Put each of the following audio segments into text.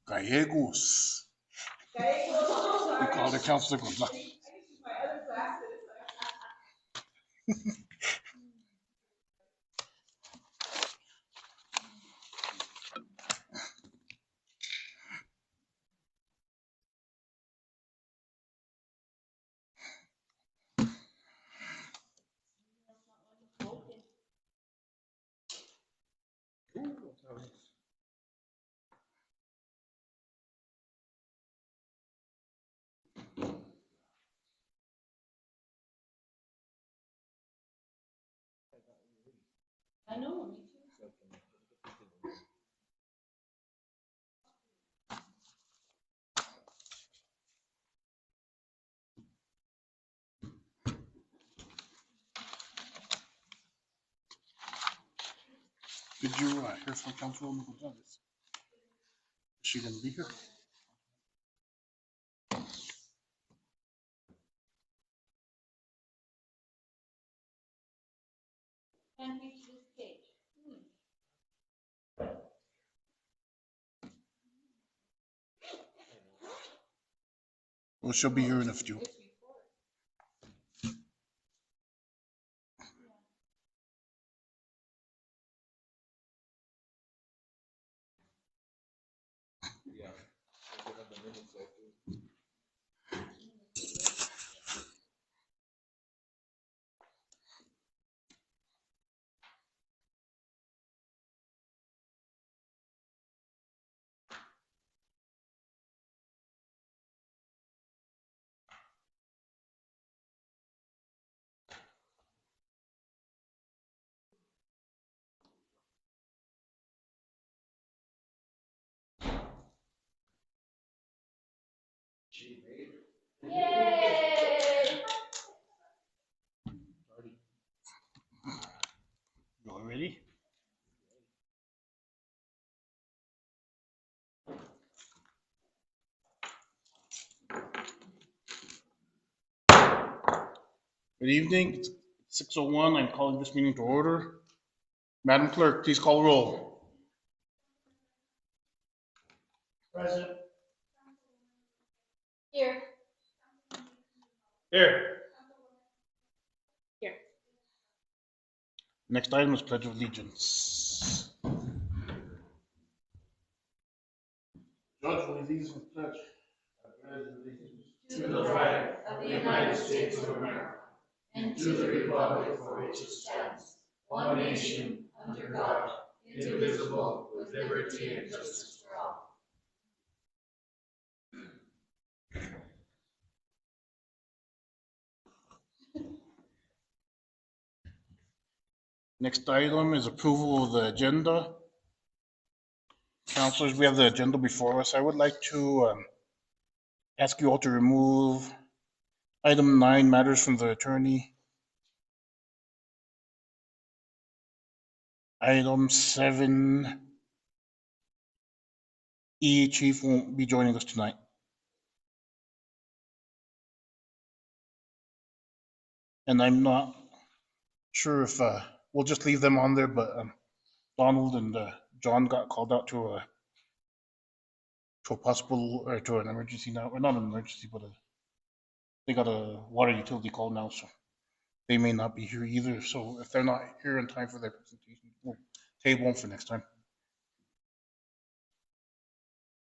Gallegos. We call the Councilor Gonzales. I know, me too. Did you hear from Councilwoman Gonzales? Is she going to be here? Can't reach this page. Well, she'll be here in a few. Yay! You all ready? Good evening. It's 6:01. I'm calling this meeting to order. Madam Clerk, please call roll. Present. Here. Here. Here. Next item is Pledge of Allegiance. Judge, will you lead us with pledge? To the flag of the United States of America and to the republic for which it stands, one nation, under God, indivisible, with liberty and justice for all. Next item is approval of the agenda. Councilors, we have the agenda before us. I would like to ask you all to remove item 9, matters from the attorney. Item 7, Chief won't be joining us tonight. And I'm not sure if we'll just leave them on there, but Donald and John got called out to a possible, or to an emergency now, or not an emergency, but they got a water utility call now, so they may not be here either. So if they're not here in time for their presentation, we'll table them for next time.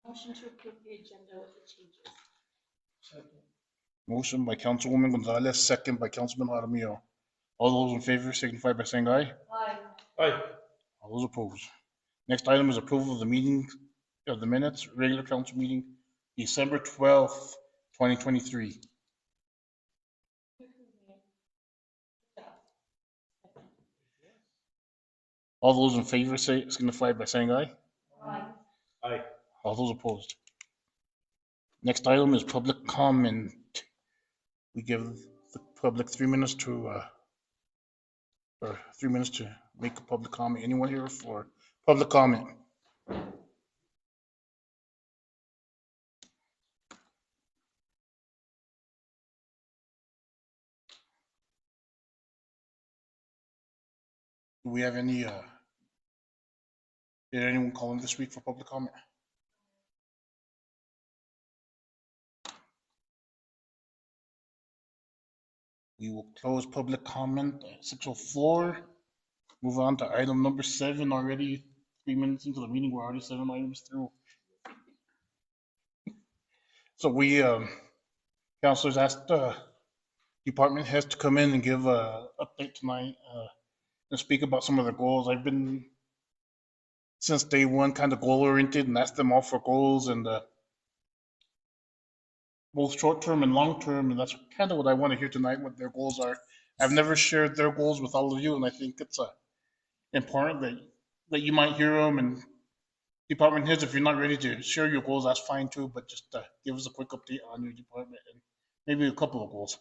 Motion to approve the agenda with the changes. Second. Motion by Councilwoman Gonzalez, second by Councilman Jaramillo. All those in favor signify by saying aye. Aye. Aye. All those opposed. Next item is approval of the meeting of the minutes, regular council meeting, December 12th, 2023. All those in favor signify by saying aye. Aye. Aye. All those opposed. Next item is public comment. We give the public 3 minutes to, or 3 minutes to make a public comment. Anyone here for public comment? Do we have any, did anyone call in this week for public comment? We will close public comment at 6:04. Move on to item number 7 already. 3 minutes into the meeting, we're already 7 items through. So we, councilors asked department heads to come in and give a update tonight and speak about some of their goals. I've been, since day one, kind of goal oriented and asked them all for goals and both short term and long term. And that's kind of what I want to hear tonight, what their goals are. I've never shared their goals with all of you, and I think it's important that you might hear them. And department heads, if you're not ready to share your goals, that's fine too, but just give us a quick update on your department and maybe a couple of goals.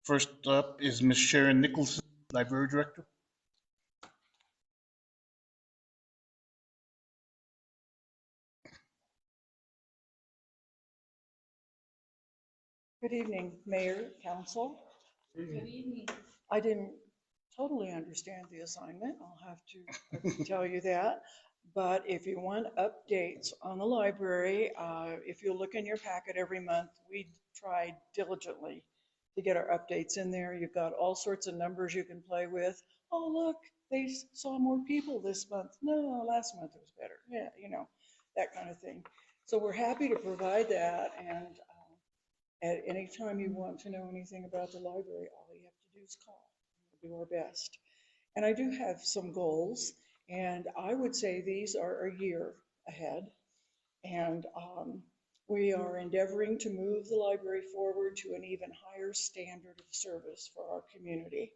First up is Ms. Sharon Nicholson, Library Director. Good evening, Mayor, Council. Good evening. I didn't totally understand the assignment, I'll have to tell you that. But if you want updates on the library, if you look in your packet every month, we try diligently to get our updates in there. You've got all sorts of numbers you can play with. Oh, look, they saw more people this month. No, last month it was better. Yeah, you know, that kind of thing. So we're happy to provide that, and at any time you want to know anything about the library, all you have to do is call. We'll do our best. And I do have some goals, and I would say these are a year ahead. And we are endeavoring to move the library forward to an even higher standard of service for our community.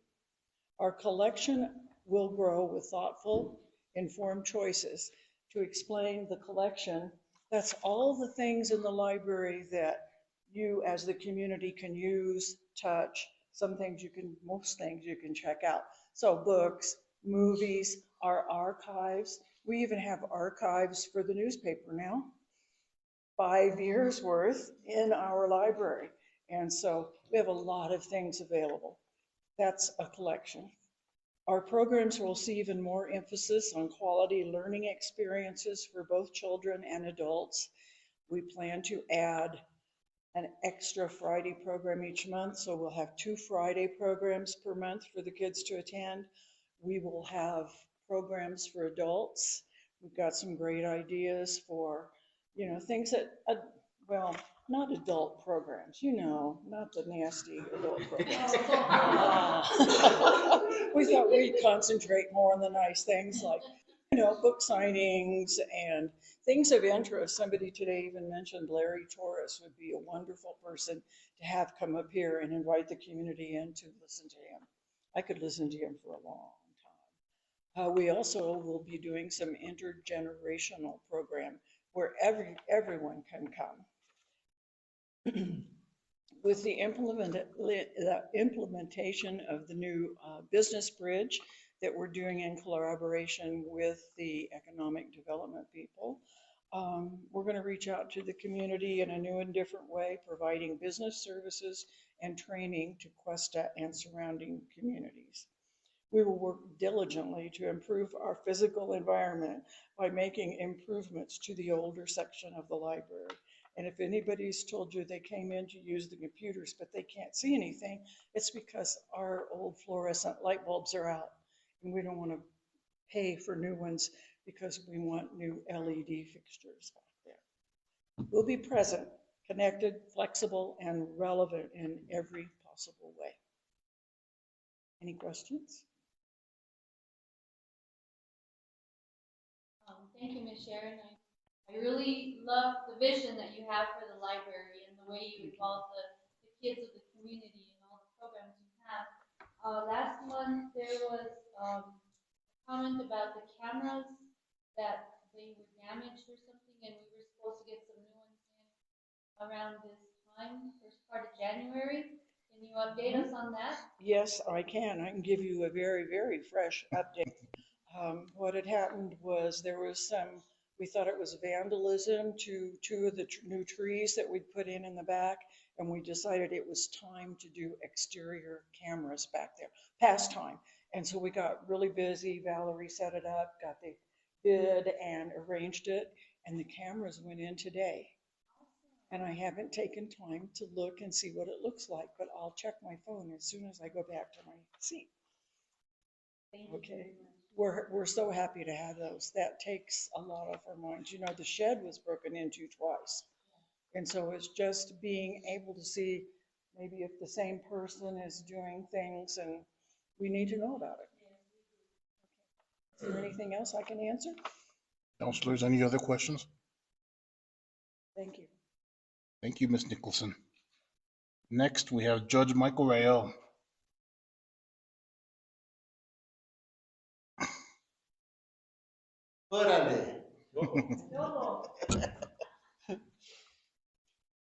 Our collection will grow with thoughtful, informed choices. To explain the collection, that's all the things in the library that you as the community can use, touch. Some things you can, most things you can check out. So books, movies, our archives. We even have archives for the newspaper now. 5 years worth in our library. And so we have a lot of things available. That's a collection. Our programs will see even more emphasis on quality learning experiences for both children and adults. We plan to add an extra Friday program each month, so we'll have 2 Friday programs per month for the kids to attend. We will have programs for adults. We've got some great ideas for, you know, things that, well, not adult programs, you know, not the nasty adult programs. We thought we'd concentrate more on the nice things like, you know, book signings and things of interest. Somebody today even mentioned Larry Torres would be a wonderful person to have come up here and invite the community in to listen to him. I could listen to him for a long time. We also will be doing some intergenerational program where everyone can come. With the implementation of the new business bridge that we're doing in collaboration with the economic development people, we're going to reach out to the community in a new and different way, providing business services and training to Questa and surrounding communities. We will work diligently to improve our physical environment by making improvements to the older section of the library. And if anybody's told you they came in to use the computers, but they can't see anything, it's because our old fluorescent light bulbs are out. And we don't want to pay for new ones because we want new LED fixtures back there. We'll be present, connected, flexible, and relevant in every possible way. Any questions? Thank you, Ms. Sharon. I really love the vision that you have for the library and the way you involve the kids of the community and all the programs you have. Last month, there was a comment about the cameras that they were damaged or something, and we were supposed to get some new ones in around this time, first part of January. Can you update us on that? Yes, I can. I can give you a very, very fresh update. What had happened was there was some, we thought it was vandalism to 2 of the new trees that we'd put in the back, and we decided it was time to do exterior cameras back there, past time. And so we got really busy. Valerie set it up, got the bid and arranged it, and the cameras went in today. and I haven't taken time to look and see what it looks like, but I'll check my phone as soon as I go back to my seat. Thank you Okay. very much. We're so happy to have those. That takes a lot off our minds. You know, the shed was broken into twice. And so it's just being able to see maybe if the same person is doing things, and we need to know about it. Is there anything else I can answer? Councilors, any other questions? Thank you. Thank you, Ms. Nicholson. Next, we have Judge Michael Rael. Órale. No.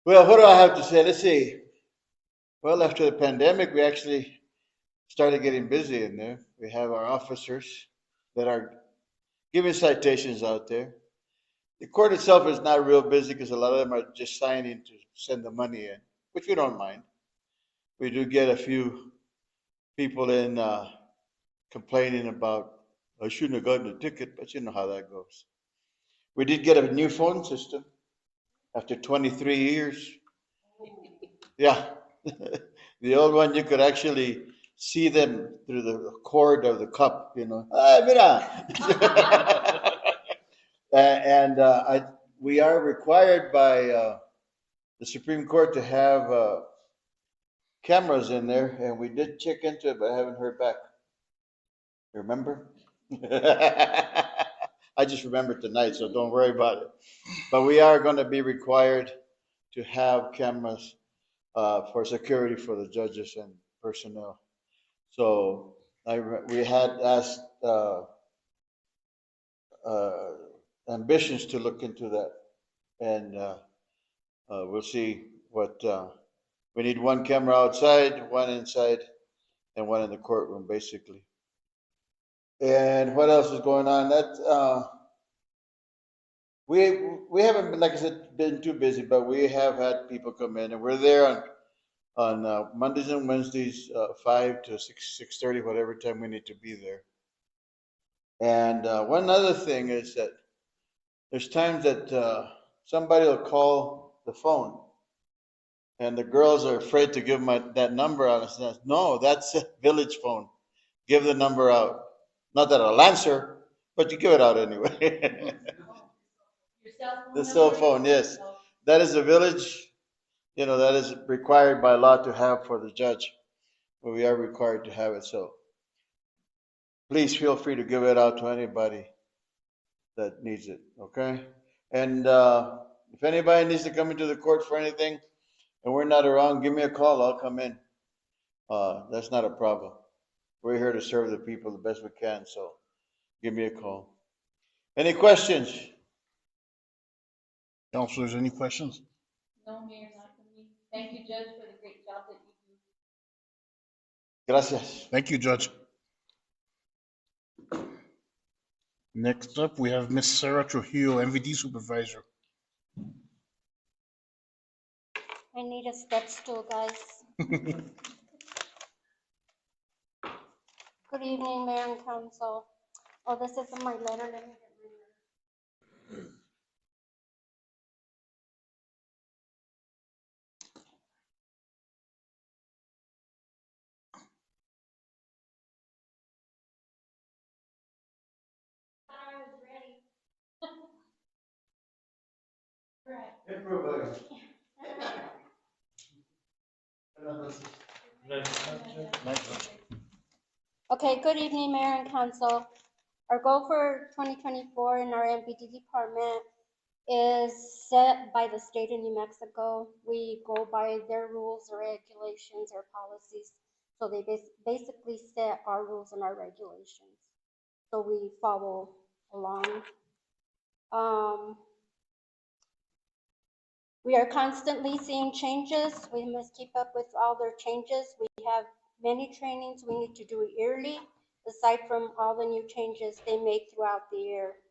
Well, what do I have to say? Let's see. Well, after the pandemic, we actually started getting busy in there. We have our officers that are giving citations out there. The court itself is not real busy because a lot of them are just signing to send the money in, which we don't mind. We do get a few people in complaining about, I shouldn't have gotten a ticket, but you know how that goes. We did get a new phone system after 23 years. Yeah. The old one, you could actually see them through the cord of the cup, you know. Ah, mira. We are required by the Supreme Court to have cameras in there, and we did check into it, but I haven't heard back. Remember? I just remembered tonight, so don't worry about it. But we are going to be required to have cameras for security for the judges and personnel. So we had asked ambitions to look into that, and we'll see what we need. One camera outside, one inside, and one in the courtroom, basically. And what else is going on? That we haven't been, like I said, been too busy, but we have had people come in, and we're there on Mondays and Wednesdays, 5 to 6:30, whatever time we need to be there. And one other thing is that there's times that somebody will call the phone, and the girls are afraid to give that number out. I said, no, that's a village phone. Give the number out. Not that I'll answer, but you give it out anyway. Your cell phone The cell number? phone, yes. That is a village, you know, that is required by law to have for the judge. But we are required to have it, so please feel free to give it out to anybody that needs it, okay? And if anybody needs to come into the court for anything and we're not around, give me a call, I'll come in. That's not a problem. We're here to serve the people the best we can, so give me a call. Any questions? Councilors, any questions? No, Mayor, not for me. Thank you, Judge, for the great job that you do. Gracias. Thank you, Judge. Next up, we have Miss Sarah Trujillo, MVD Supervisor. I need a step stool, guys. Good evening, Mayor and Council. Oh, this isn't my letter. Let me get my letter. I was ready. Right. Okay, good evening, Mayor and Council. Our goal for 2024 in our MPD department is set by the state of New Mexico. We go by their rules, their regulations, their policies. So they basically set our rules and our regulations. So we follow along. We are constantly seeing changes. We must keep up with all their changes. We have many trainings we need to do yearly, aside from all the new changes they make throughout the year.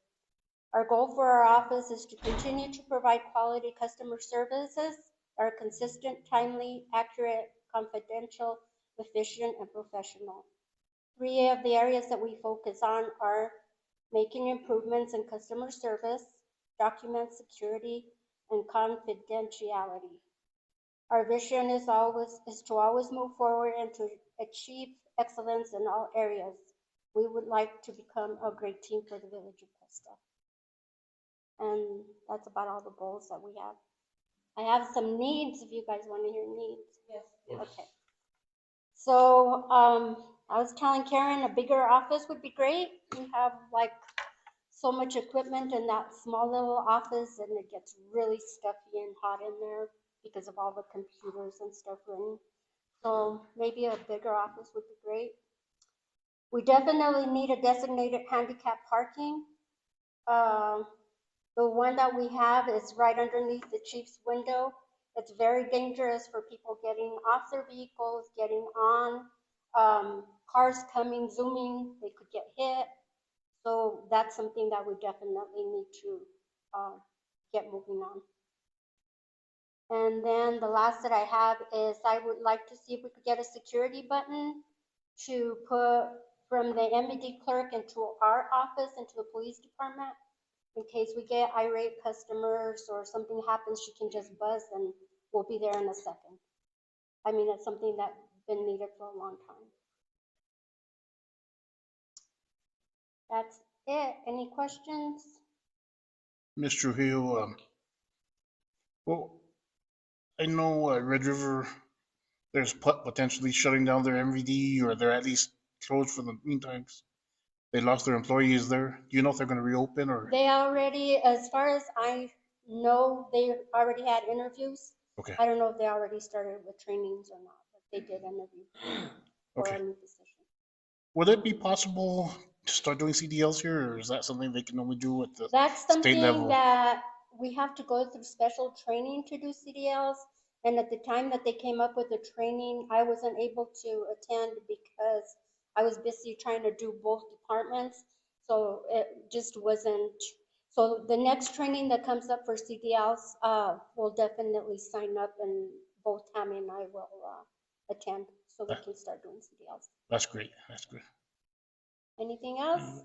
Our goal for our office is to continue to provide quality customer services that are consistent, timely, accurate, confidential, efficient, and professional. 3 of the areas that we focus on are making improvements in customer service, document security, and confidentiality. Our vision is to always move forward and to achieve excellence in all areas. We would like to become a great team for the village of Questa. And that's about all the goals that we have. I have some needs, if you guys want to hear needs. Yes. Okay. So I was telling Karen a bigger office would be great. We have like so much equipment in that small little office, and it gets really stuffy and hot in there because of all the computers and stuff running. So maybe a bigger office would be great. We definitely need a designated handicap parking. The one that we have is right underneath the chief's window. It's very dangerous for people getting off their vehicles, getting on, cars coming, zooming, they could get hit. So that's something that we definitely need to get moving on. And then the last that I have is I would like to see if we could get a security button to put from the MED clerk into our office, into the police department. In case we get irate customers or something happens, she can just buzz and we'll be there in a second. I mean, it's something that's been needed for a long time. That's it. Any questions? Ms. Trujillo, well, I know Red River, there's potentially shutting down their MVD, or they're at least closed for the meantime. They lost their employees there. Do you know if they're going to reopen or? They already, as far as I know, they already had interviews. Okay. I don't know if they already started with trainings or not, but they did interview for Okay. a new position. Would it be possible to start doing CDLs here, or is that something they can only do at the That's state something level? that we have to go through special training to do CDLs. And at the time that they came up with the training, I wasn't able to attend because I was busy trying to do both departments. So it just wasn't. So the next training that comes up for CDLs, we'll definitely sign up, and both Tammy and I will attend so we can start doing CDLs. That's great. That's good. Anything else?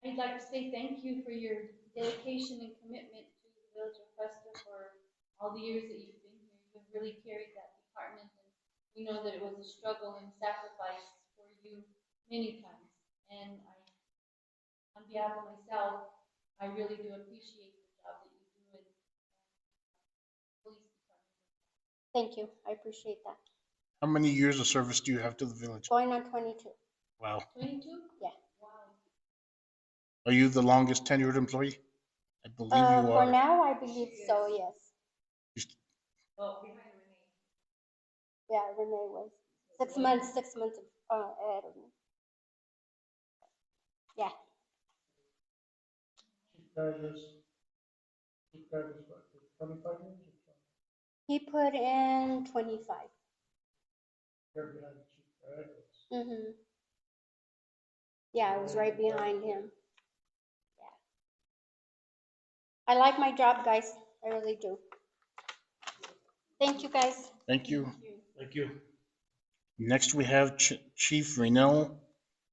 I'd like to say thank you for your dedication and commitment to the village of Questa for all the years that you've been here. You've really carried that department, and we know that it was a struggle and sacrifice for you many times. And on behalf of myself, I really do appreciate the job that you do in the police department. Thank you. I appreciate that. How many years of service do you have to the village? Going on 22. Wow. 22? Yeah. Wow. Are you the longest tenured employee? I believe you For are. now, I believe so, yes. Well, behind Renee. Yeah, Renee was 6 months, 6 months ahead of me. Yeah. Chief Crabb is what, 25 years? He put in 25. You're behind Chief Crabb. Mm-hmm. Yeah, I was right behind him. Yeah. I like my job, guys. I really do. Thank you, guys. Thank you. Thank you. Next, we have Chief Reynel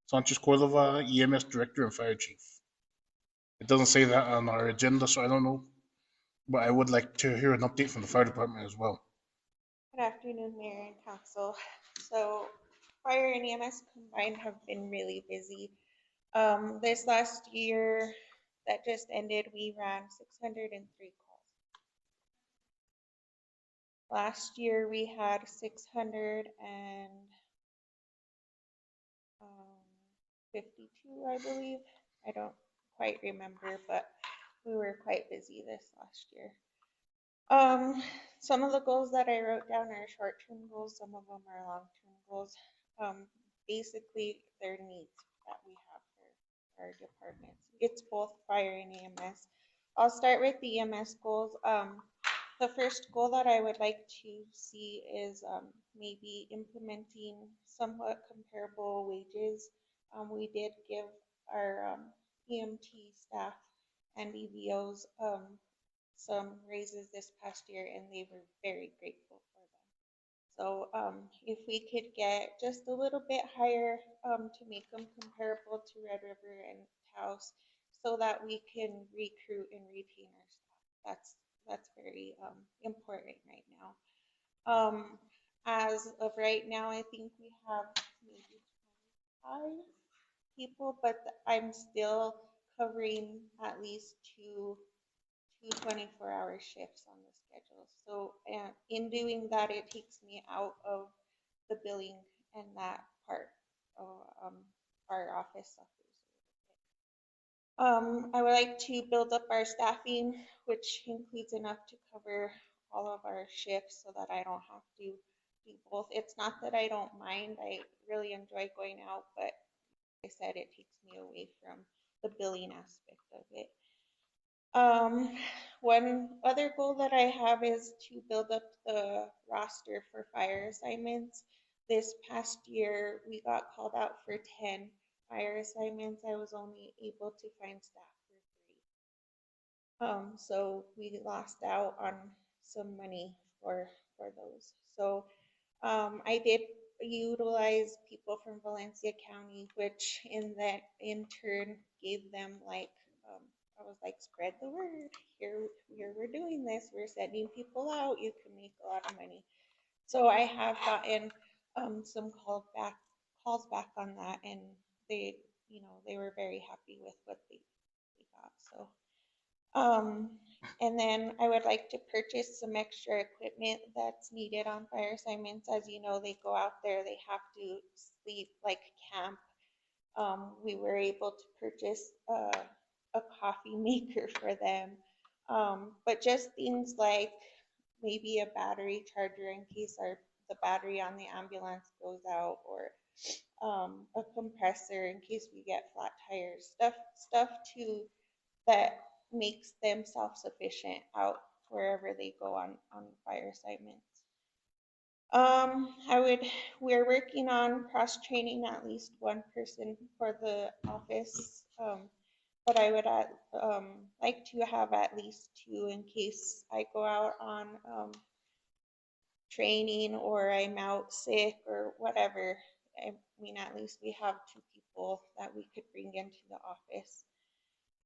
Sanchez Cordova, EMS Director and Fire Chief. It doesn't say that on our agenda, so I don't know. But I would like to hear an update from the fire department as well. Good afternoon, Mayor and Council. So fire and EMS combined have been really busy. This last year that just ended, we ran 603 calls. Last year we had 652, I believe. I don't quite remember, but we were quite busy this last year. Some of the goals that I wrote down are short-term goals. Some of them are long-term goals. Basically, they're needs that we have for our departments. It's both fire and EMS. I'll start with the EMS goals. The first goal that I would like to see is maybe implementing somewhat comparable wages. We did give our EMT staff and EVOs some raises this past year, and they were very grateful for them. So if we could get just a little bit higher to make them comparable to Red River and Taos, so that we can recruit and retain our staff. that's very important right now. As of right now, I think we have maybe 5 people, but I'm still covering at least two 24-hour shifts on the schedule. So in doing that, it takes me out of the billing and that part of our office suffers. I would like to build up our staffing, which includes enough to cover all of our shifts so that I don't have to do both. It's not that I don't mind. I really enjoy going out, but like I said, it takes me away from the billing aspect of it. One other goal that I have is to build up the roster for fire assignments. This past year, we got called out for 10 fire assignments. I was only able to find staff for 3. So we lost out on some money for those. So I did utilize people from Valencia County, which in turn gave them like, I was like, spread the word. Here we're doing this. We're sending people out. You can make a lot of money. So I have gotten some calls back on that, and they were very happy with what they got. So and then I would like to purchase some extra equipment that's needed on fire assignments. As you know, they go out there, they have to sleep like camp. We were able to purchase a coffee maker for them. But just things like maybe a battery charger in case the battery on the ambulance goes out, or a compressor in case we get flat tires, stuff that makes them self-sufficient out wherever they go on fire assignments. We're working on cross-training at least one person for the office, but I would like to have at least 2 in case I go out on training or I'm out sick or whatever. I mean, at least we have 2 people that we could bring into the office.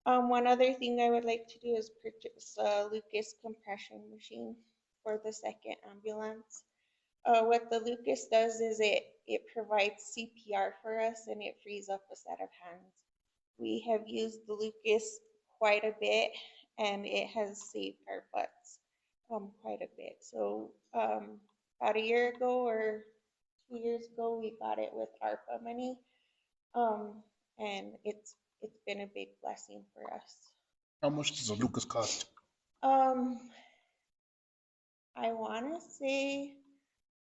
One other thing I would like to do is purchase a Lucas compression machine for the 2nd ambulance. What the Lucas does is it provides CPR for us, and it frees up a set of hands. We have used the Lucas quite a bit, and it has saved our butts quite a bit. So about a year ago or 2 years ago, we got it with ARPA money, and it's been a big blessing for us. How much does a Lucas cost? I want to say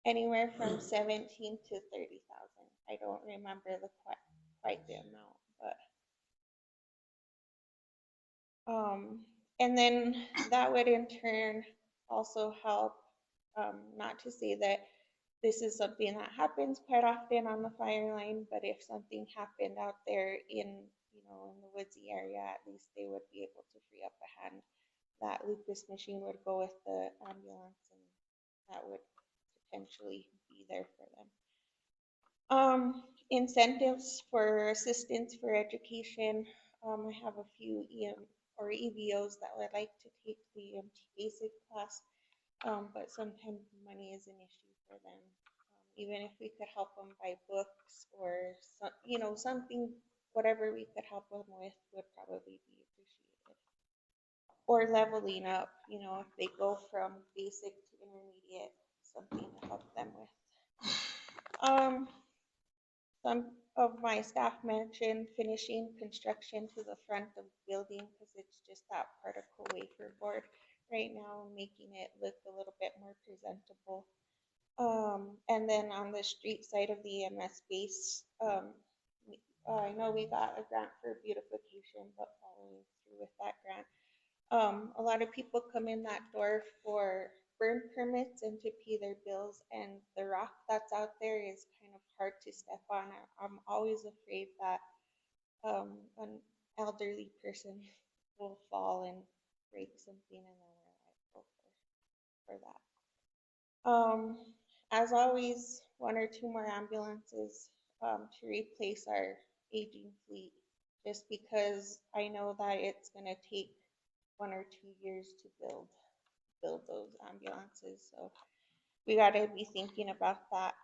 anywhere from 17 to 30,000. I don't remember quite the amount, but and then that would in turn also help. Not to say that this is something that happens quite often on the fire line, but if something happened out there in the woodsy area, at least they would be able to free up a hand. That Lucas machine would go with the ambulance, and that would potentially be there for them. Incentives for assistance for education. I have a few EVOs that would like to take the EMT basic class, but sometimes money is an issue for them. Even if we could help them buy books or something, whatever we could help them with would probably be appreciated. Or leveling up, if they go from basic to intermediate, something to help them with. Some of my staff mentioned finishing construction to the front of the building because it's just that particle wafer board right now, making it look a little bit more presentable. And then on the street side of the EMS base, I know we got a grant for beautification, but following through with that grant. A lot of people come in that door for burn permits and to pay their bills, and the rock that's out there is kind of hard to step on. I'm always afraid that an elderly person will fall and break something, and then we're liable for that. As always, 1 or 2 more ambulances to replace our aging fleet, just because I know that it's going to take 1 or 2 years to build those ambulances. So we got to be thinking about that.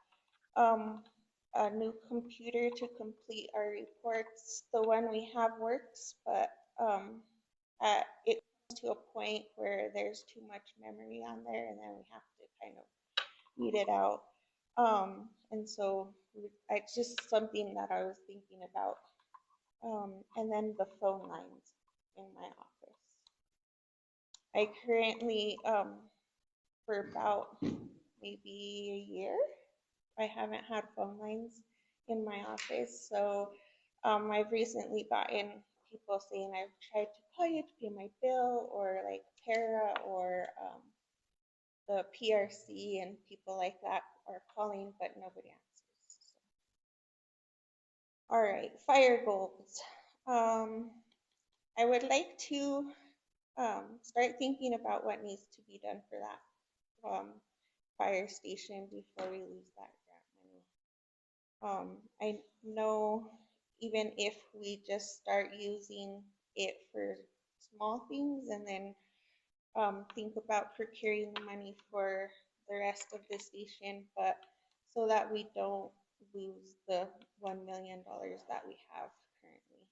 A new computer to complete our reports. The one we have works, but it comes to a point where there's too much memory on there, and then we have to kind of weed it out. And so it's just something that I was thinking about. And then the phone lines in my office. I currently, for about maybe a year, I haven't had phone lines in my office. So I've recently gotten people saying I've tried to call you to pay my bill, or like Tara or the PRC and people like that are calling, but nobody answers. So. All right, fire goals. I would like to start thinking about what needs to be done for that fire station before we lose that grant money. I know even if we just start using it for small things and then think about procuring money for the rest of the station, but so that we don't lose the $1 million that we have currently.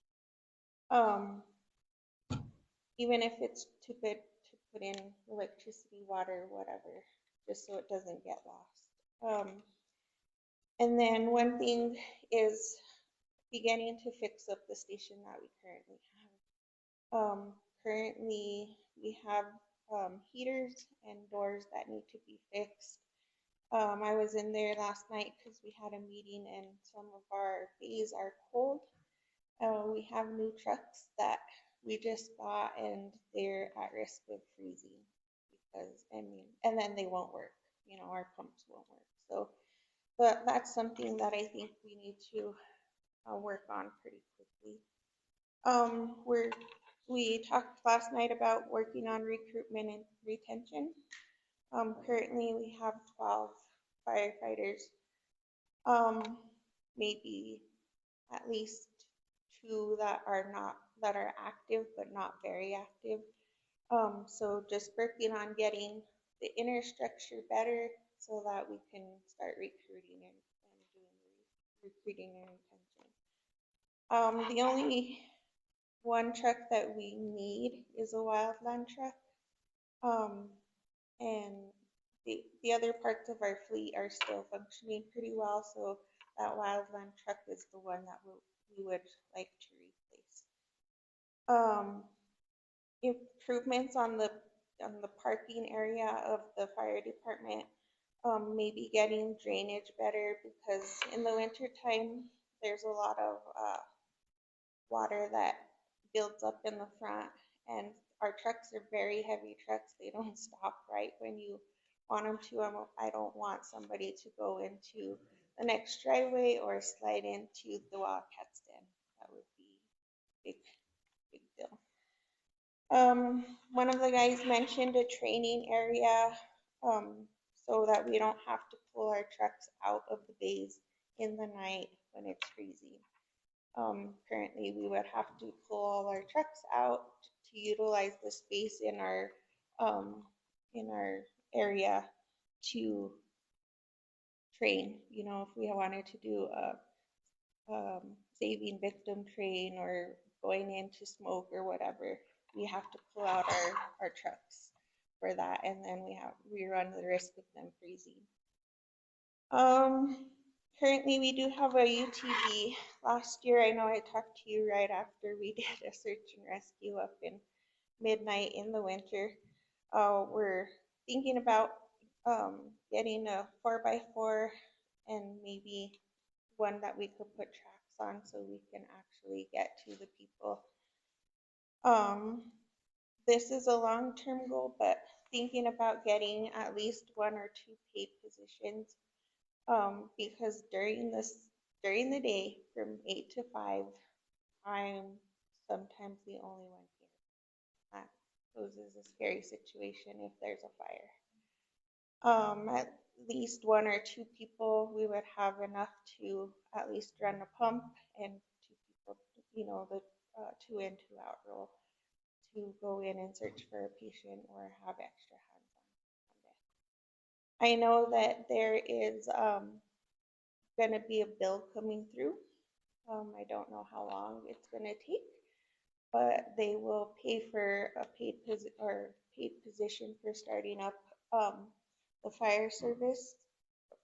Even if it's too good to put in electricity, water, whatever, just so it doesn't get lost. And then one thing is beginning to fix up the station that we currently have. Currently, we have heaters and doors that need to be fixed. I was in there last night because we had a meeting and some of our bays are cold. We have new trucks that we just bought and they're at risk of freezing because, and then they won't work. You know, our pumps won't work. So, but that's something that I think we need to work on pretty quickly. We talked last night about working on recruitment and retention. Currently we have 12 firefighters. Maybe at least 2 that are active but not very active. So just working on getting the inner structure better so that we can start recruiting and doing the recruiting and retention. The only one truck that we need is a wildland truck. And the other parts of our fleet are still functioning pretty well, so that wildland truck is the one that we would like to replace. Improvements on the parking area of the fire department, maybe getting drainage better, because in the winter time there's a lot of water that builds up in the front, and our trucks are very heavy trucks. They don't stop right when you want them to. I don't want somebody to go into the next driveway or slide into the Wildcats den. That would be big deal. One of the guys mentioned a training area so that we don't have to pull our trucks out of the bays in the night when it's freezing. Currently, we would have to pull all our trucks out to utilize the space in our area to train. You know, if we wanted to do a saving victim train or going into smoke or whatever, we have to pull out our trucks for that, and then we run the risk of them freezing. Currently, we do have a UTV. Last year, I know I talked to you right after we did a search and rescue up in midnight in the winter. We're thinking about getting a 4x4 and maybe one that we could put tracks on so we can actually get to the people. This is a long-term goal, but thinking about getting at least 1 or 2 paid positions, because during the day from 8 to 5, I'm sometimes the only one here. That poses a scary situation if there's a fire. At least 1 or 2 people, we would have enough to at least run a pump, and 2 people, you know, the 2 in, 2 out rule to go in and search for a patient or have extra hands on deck. I know that there is gonna be a bill coming through. I don't know how long it's gonna take, but they will pay for a paid position for starting up the fire service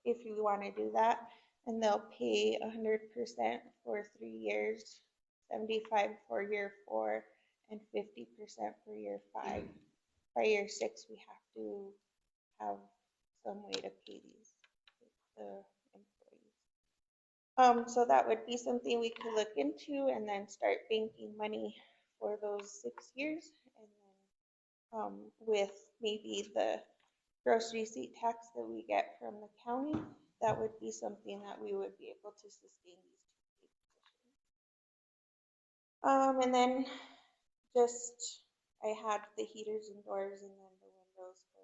if you want to do that, and they'll pay 100% for 3 years, 75 for year 4, and 50% for year 5. By year 6, we have to have some way to pay the employees. So that would be something we could look into and then start banking money for those 6 years. And then with maybe the gross receipt tax that we get from the county, that would be something that we would be able to sustain these 2 paid positions. And then just, I had the heaters and doors and then the windows for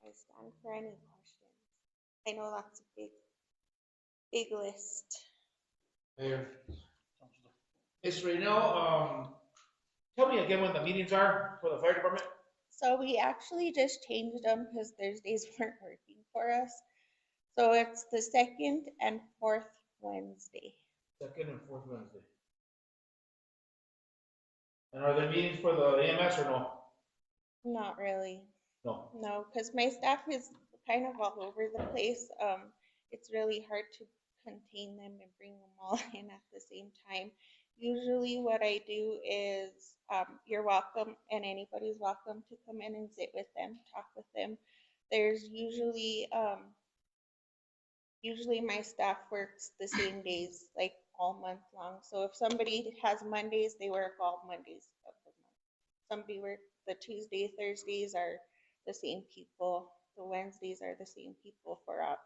the. I stand for any questions. I know that's a big list. Mayor. Ms. Raynell, tell me again when the meetings are for the fire department? So we actually just changed them because Thursdays weren't working for us. So it's the 2nd and 4th Wednesday. 2nd and 4th Wednesday. And are there meetings for the EMS or no? Not really. No. No, because my staff is kind of all over the place. It's really hard to contain them and bring them all in at the same time. Usually what I do is you're welcome and anybody's welcome to come in and sit with them, talk with them. There's usually my staff works the same days, like all month long. So if somebody has Mondays, they work all Mondays of the month. Somebody works the Tuesday, Thursdays are the same people. The Wednesdays are the same people for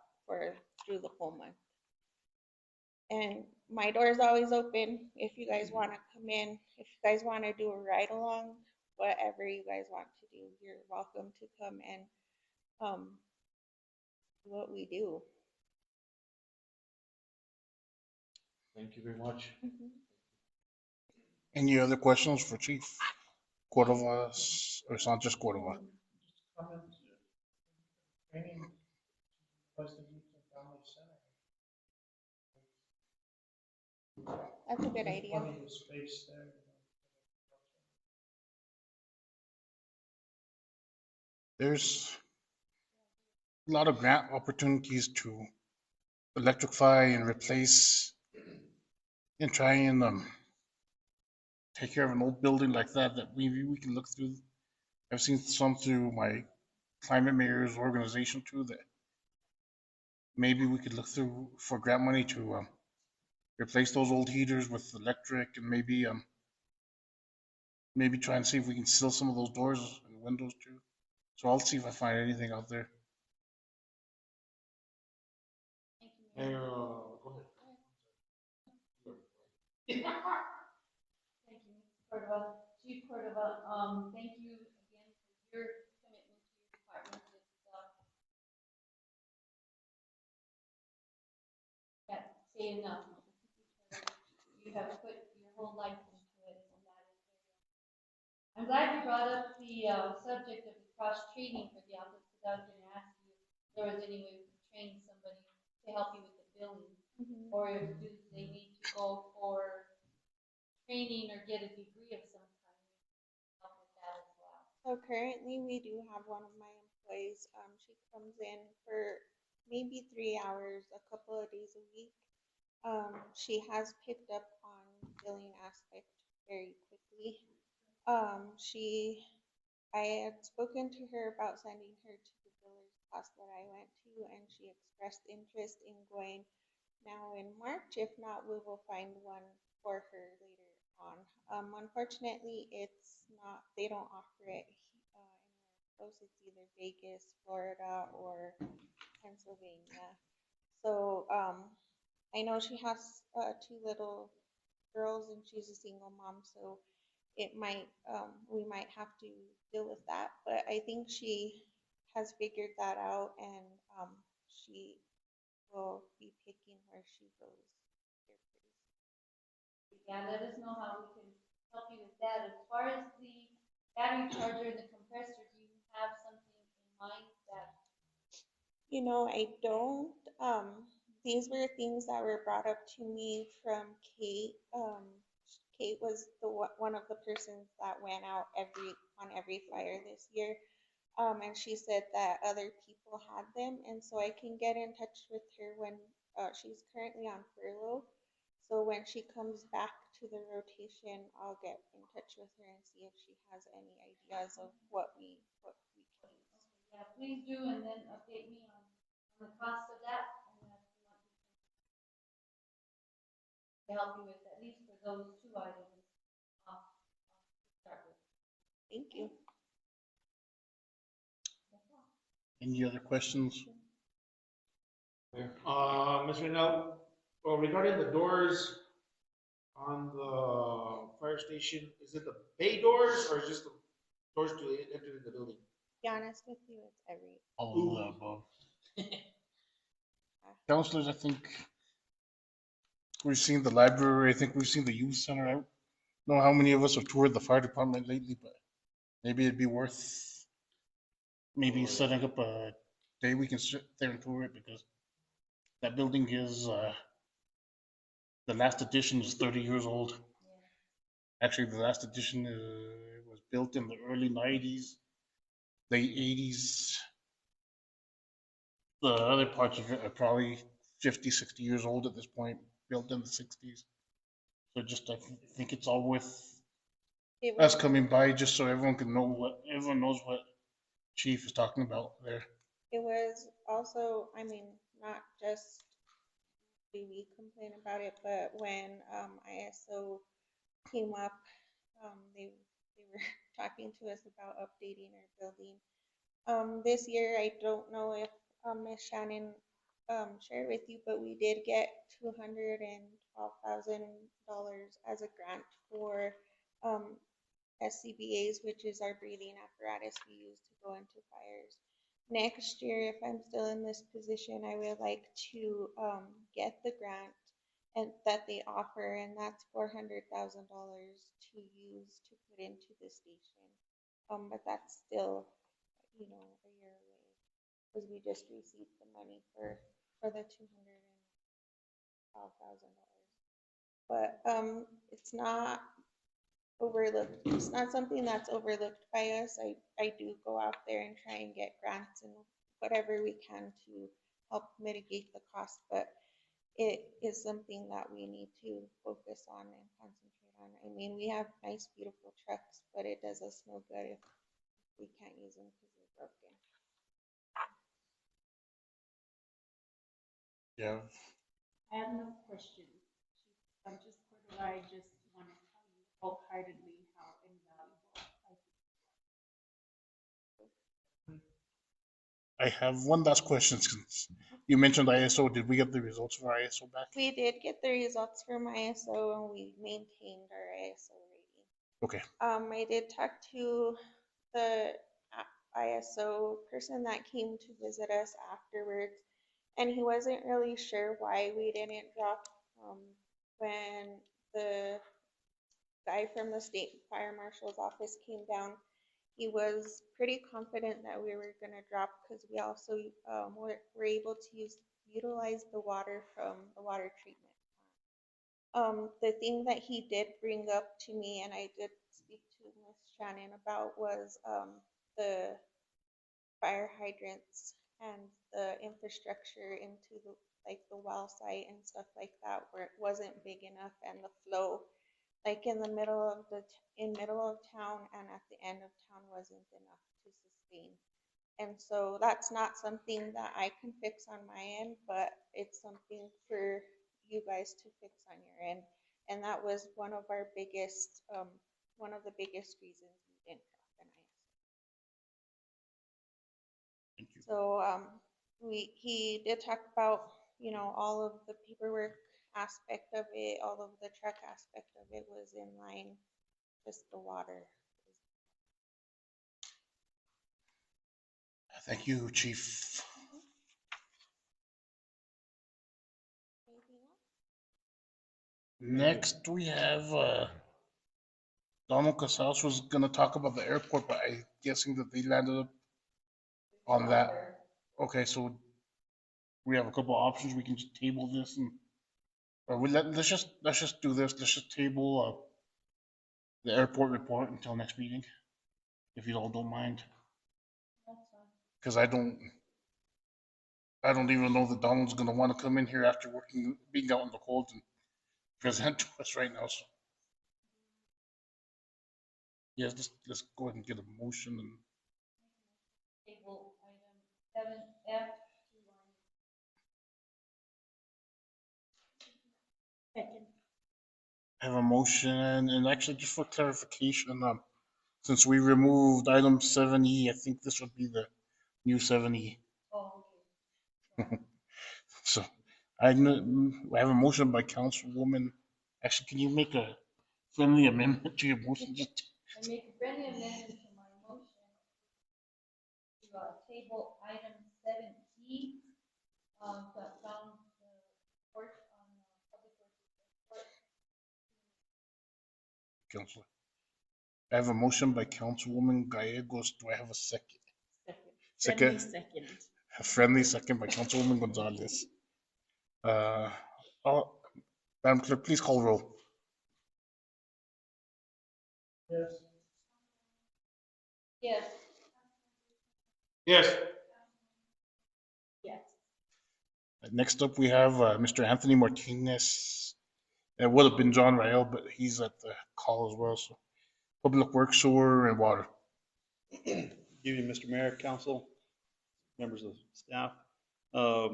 through the whole month. And my door is always open if you guys want to come in. If you guys want to do a ride along, whatever you guys want to do, you're welcome to come and do what we do. Thank you very much. Any other questions for Chief Cordova, or it's not just Cordova? Training, Questa Youth and Family Center. That's a good idea. Plenty of space there. There's a lot of grant opportunities to electrify and replace and try and take care of an old building like that maybe we can look through. I've seen some through my climate mayor's organization too, that maybe we could look through for grant money to replace those old heaters with electric, and maybe try and see if we can seal some of those doors and windows too. So I'll see if I find anything out there. Thank you, Mayor, Mayor. go ahead. Thank you, Mr. Cordova. Chief Cordova, thank you again for your commitment to your department. Can't say enough. You have put your whole life into it, and that is very. I'm glad you brought up the subject of the cross training for the office, because I was going to ask you if there was any way we could train somebody to help you with the billing, or if do they need to go for training or get a degree of some kind, help with that as well. So currently we do have one of my employees. She comes in for maybe 3 hours, a couple of days a week. She has picked up on billing aspect very quickly. I had spoken to her about sending her to the biller's class that I went to, and she expressed interest in going now in March. If not, we will find one for her later on. Unfortunately, it's not, they don't offer it anywhere close. It's either Vegas, Florida, or Pennsylvania. So I know she has 2 little girls and she's a single mom, so it might we might have to deal with that, but I think she has figured that out, and she will be picking where she goes. Yeah, let us know how we can help you with that. As far as the battery charger and the compressor, do you have something in mind that? You know, I don't. These were things that were brought up to me from Kate. Kate was one of the persons that went out on every fire this year. And she said that other people had them, and so I can get in touch with her when she's currently on furlough. So when she comes back to the rotation, I'll get in touch with her and see if she has any ideas of what we can use. Yeah, please do, and then update me on the cost of that, and then if you want to help you with, at least for those two items, to start with. Thank you. Any other questions? Ms. Rennell, well, regarding the doors on the fire station, is it the bay doors or just the doors to enter the building? To be honest with you, it's every. All of the above. Counselors, I think we've seen the library. I think we've seen the youth center. I don't know how many of us have toured the fire department lately, but maybe it'd be worth maybe setting up a day we can sit there and tour it, because that building is the last edition is 30 years old. Actually, the last edition was built in the early 90s, late 80s. The other parts of it are probably 50, 60 years old at this point, built in the 60s. So just I think it's all worth It us was, coming by, just so everyone knows what Chief is talking about there. it was also, I mean, not just do we complain about it, but when ISO came up, they were talking to us about updating our building. This year, I don't know if Ms. Shannon shared with you, but we did get $212,000 as a grant for SCBA's, which is our breathing apparatus we use to go into fires. Next year, if I'm still in this position, I would like to get the grant and that they offer, and that's $400,000 to use to put into the station. But that's still, you know, a year away, because we just received the money for the $212,000. But it's not overlooked. It's not something that's overlooked by us. I do go out there and try and get grants and whatever we can to help mitigate the cost, but it is something that we need to focus on and concentrate on. I mean, we have nice, beautiful trucks, but it does us no good if we can't use them because they're broken. Yeah. I have no questions. Just for what I just want to tell you wholeheartedly how invaluable I think. I have one last question. Since you mentioned ISO, did we get the results for ISO back? We did get the results from ISO and we maintained our ISO rating. Okay. I did talk to the ISO person that came to visit us afterwards, and he wasn't really sure why we didn't drop. When the guy from the state fire marshal's office came down, he was pretty confident that we were going to drop because we also were able to utilize the water from the water treatment plant. The thing that he did bring up to me, and I did speak to Ms. Shannon about, was the fire hydrants and the infrastructure into the well site and stuff like that, where it wasn't big enough, and the flow like in the middle of town and at the end of town wasn't enough to sustain. And so that's not something that I can fix on my end, but it's something for you guys to fix on your end. And that was one of the biggest reasons we didn't drop an ISO. Thank you. So he did talk about, you know, all of the paperwork aspect of it, all of the truck aspect of it was in line, just the water. Thank you, Chief. Anything else? Next, we have Donald Casals was gonna talk about the airport, but I'm guessing that they landed up on that. Okay, so we have a couple of options. We can just table this and, or let's just do this. Let's just table the airport report until next meeting, if you all don't mind. Because I don't even know that Donald's gonna want to come in here after being out in the cold and present to us right now. So yes, let's go ahead and get a motion and Table item 7F to Second. have a motion. And actually, just for clarification, since we removed item 7E, I think this would be the new 7E. oh, So I have a motion by Councilwoman. Actually, can you make a friendly amendment to your motion? Just I make a friendly amendment to my motion to table item 7E, found the report on public works report. Councilor. I have a motion by Councilwoman Gallegos. Do I have a second? Second. Friendly second. A friendly second by Councilwoman Gonzales. Madam Clerk, please call roll. Yes. Yes. Yes. Yes. Next up, we have Mr. Anthony Martinez. It would have been John Rael, but he's at the call as well. So, Public Works, Sewer, and Water. Good evening, Mr. Mayor, Council, members of staff. A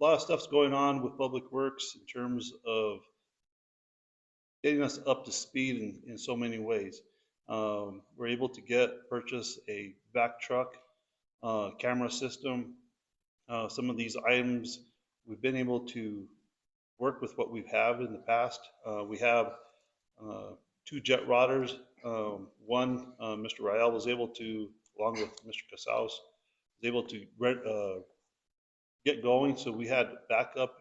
lot of stuff's going on with Public Works in terms of getting us up to speed in so many ways. We're able to purchase a vac truck, camera system. Some of these items, we've been able to work with what we have in the past. We have 2 jet rodders. One, Mr. Rael was able to, along with Mr. Casals, was able to get going. So we had backup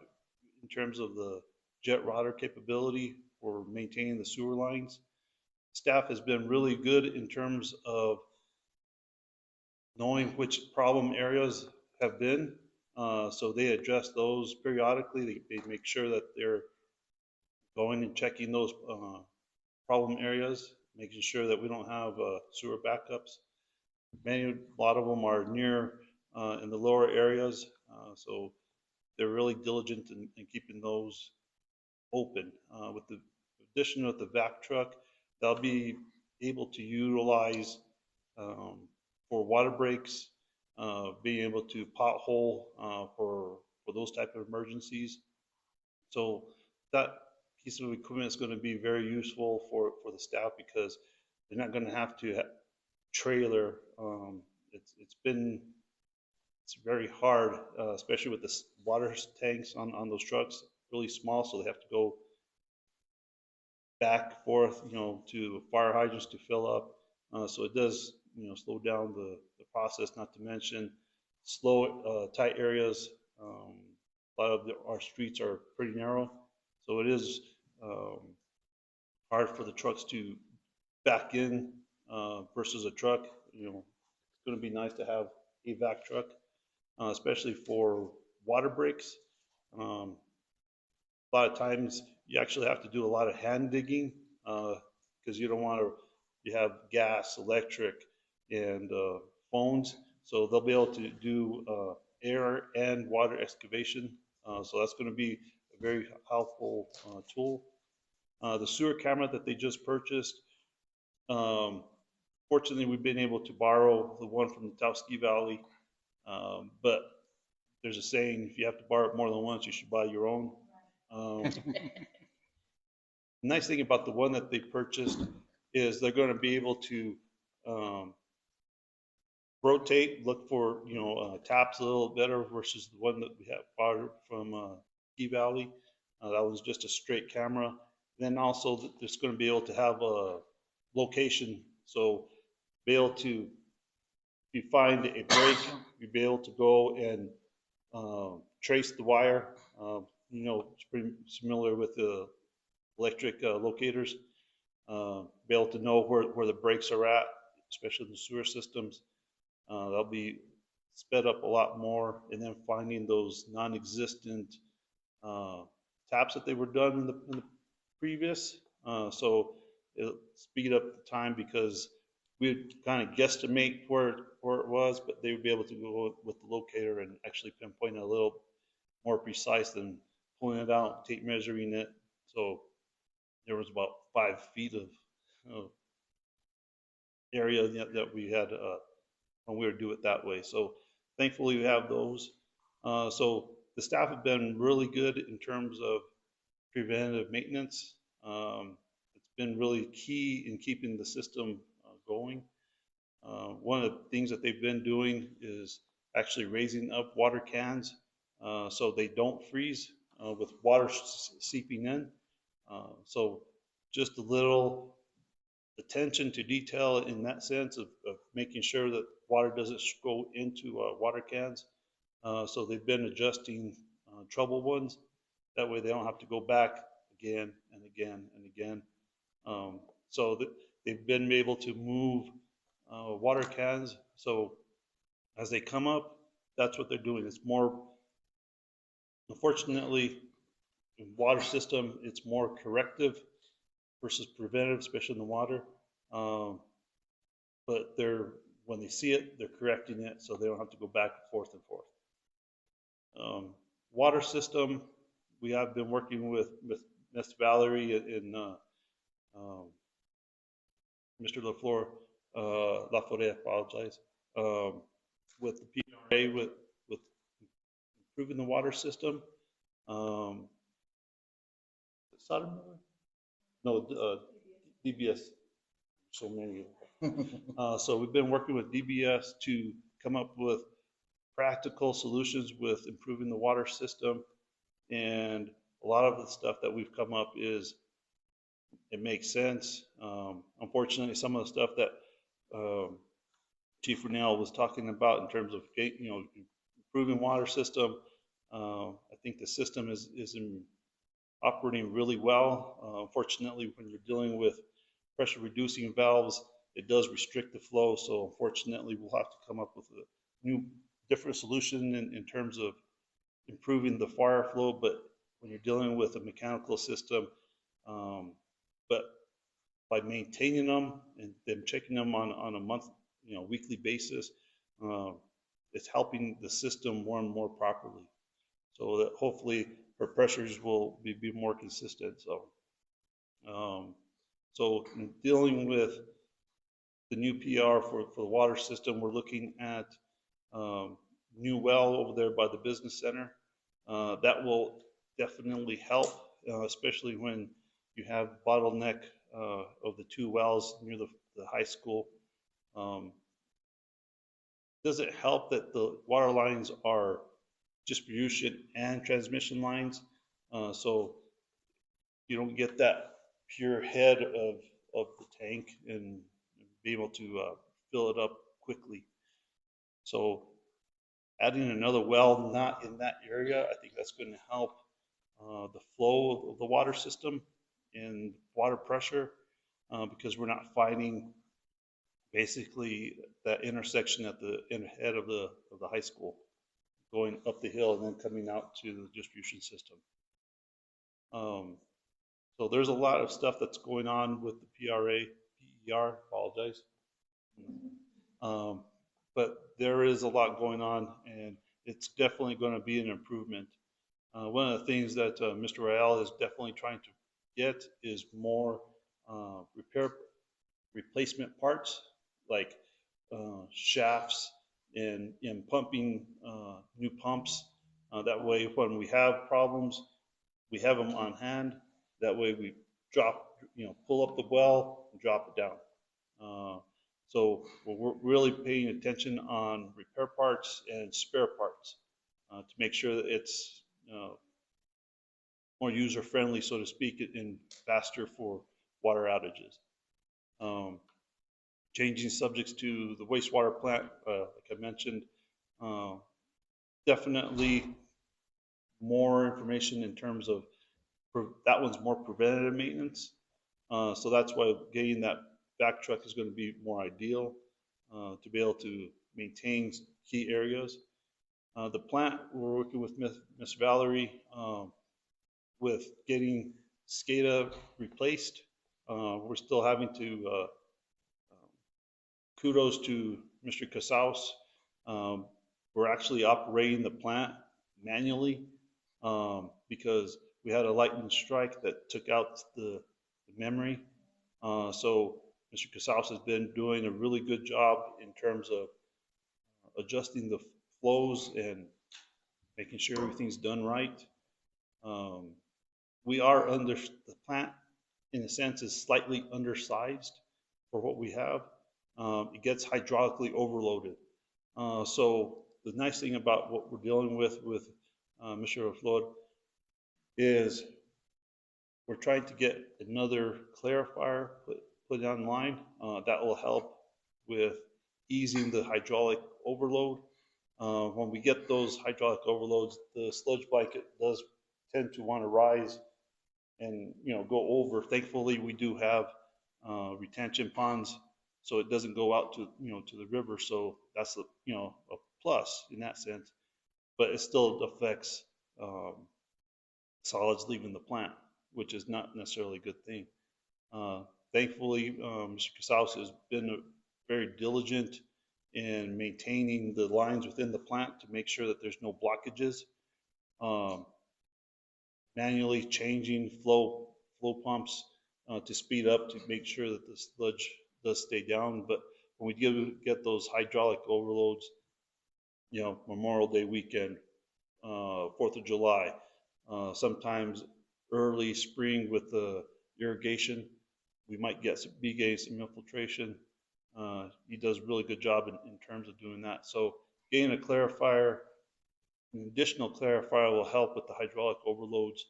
in terms of the jet rodder capability for maintaining the sewer lines. Staff has been really good in terms of knowing which problem areas have been. So they address those periodically. They make sure that they're going and checking those problem areas, making sure that we don't have sewer backups. A lot of them are near in the lower areas, so they're really diligent in keeping those open. With the addition of the vac truck, they'll be able to utilize for water breaks, being able to pothole for those type of emergencies. So that piece of equipment is going to be very useful for the staff because they're not going to have to trailer. It's very hard, especially with the water tanks on those trucks, really small, so they have to go back forth, to fire hydrants to fill up. So it does, slow down the process. Not to mention tight areas. A lot of our streets are pretty narrow, so it is hard for the trucks to back in versus a truck. It's going to be nice to have a vac truck, especially for water breaks. A lot of times you actually have to do a lot of hand digging because you don't want to. You have gas, electric, and phones, so they'll be able to do air and water excavation. So that's going to be a very helpful tool. The sewer camera that they just purchased, fortunately, we've been able to borrow the one from the Taos Valley, but there's a saying, if you have to borrow it more than once, you should buy your own. The nice thing about the one that they purchased is they're going to be able to rotate, look for taps a little better versus the one that we have bought from Ski Valley. That was just a straight camera. Then also it's going to be able to have a location, so be able to, if you find a break, you'll be able to go and trace the wire. It's pretty similar with the electric locators. be able to know where the breaks are at, especially in the sewer systems. That'll be sped up a lot more, and then finding those non-existent taps that they were done in the previous. So it'll speed up the time because we'd kind of guesstimate where it was, but they would be able to go with the locator and actually pinpoint it a little more precise than pulling it out, tape measuring it. So there was about 5 feet of area that we had when we were doing it that way. So thankfully we have those. So the staff have been really good in terms of preventative maintenance. It's been really key in keeping the system going. One of the things that they've been doing is actually raising up water cans so they don't freeze with water seeping in. So just a little attention to detail in that sense of making sure that water doesn't go into water cans. So they've been adjusting trouble ones. That way they don't have to go back again and again and again. So they've been able to move water cans. So as they come up, that's what they're doing. It's more, unfortunately, in water system, it's more corrective versus preventive, especially in the water. But when they see it, they're correcting it so they don't have to go back and forth and forth. Water system, we have been working with Miss Valerie and Mr. LaFleur, apologize, with the PRA with improving the water system. No, DBS. So many. So we've been working with DBS to come up with practical solutions with improving the water system. And a lot of the stuff that we've come up is, it makes sense. Unfortunately, some of the stuff that Chief Rennell was talking about in terms of, improving water system, I think the system is operating really well. Unfortunately, when you're dealing with pressure reducing valves, it does restrict the flow. So unfortunately, we'll have to come up with a new, different solution in terms of improving the fire flow. But when you're dealing with a mechanical system, but by maintaining them and then checking them on a month, weekly basis, it's helping the system run more properly. So that hopefully our pressures will be more consistent. So in dealing with the new PR for the water system, we're looking at new well over there by the business center. That will definitely help, especially when you have bottleneck of the 2 wells near the high school. Does it help that the water lines are distribution and transmission lines? So you don't get that pure head of the tank and be able to fill it up quickly. So adding another well not in that area, I think that's going to help the flow of the water system and water pressure, because we're not fighting basically that intersection at the head of the high school, going up the hill and then coming out to the distribution system. So there's a lot of stuff that's going on with the PER, apologize. But there is a lot going on, and it's definitely going to be an improvement. One of the things that Mr. Rael is definitely trying to get is more replacement parts, like shafts and pumping new pumps. That way, when we have problems, we have them on hand. That way, we pull up the well and drop it down. So we're really paying attention on repair parts and spare parts to make sure that it's more user-friendly, so to speak, and faster for water outages. Changing subjects to the wastewater plant, like I mentioned, definitely more information in terms of that one's more preventative maintenance. So that's why getting that back truck is going to be more ideal to be able to maintain key areas. The plant, we're working with Miss Valerie with getting SCADA replaced. We're still having to, kudos to Mr. Casals. We're actually operating the plant manually because we had a lightning strike that took out the memory. So Mr. Casals has been doing a really good job in terms of adjusting the flows and making sure everything's done right. We are under, the plant in a sense is slightly undersized for what we have. It gets hydraulically overloaded. So the nice thing about what we're dealing with Mr. Flood is we're trying to get another clarifier put online. That will help with easing the hydraulic overload. When we get those hydraulic overloads, the sludge blanket does tend to want to rise and go over. Thankfully, we do have retention ponds, so it doesn't go out to to the river. So that's a plus in that sense. But it still affects solids leaving the plant, which is not necessarily a good thing. Thankfully, Mr. Casals has been very diligent in maintaining the lines within the plant to make sure that there's no blockages. Manually changing flow pumps to speed up to make sure that the sludge does stay down. But when we get those hydraulic overloads, Memorial Day weekend, 4th of July, sometimes early spring with the irrigation, we might get some infiltration. He does a really good job in terms of doing that. So getting a clarifier, an additional clarifier will help with the hydraulic overloads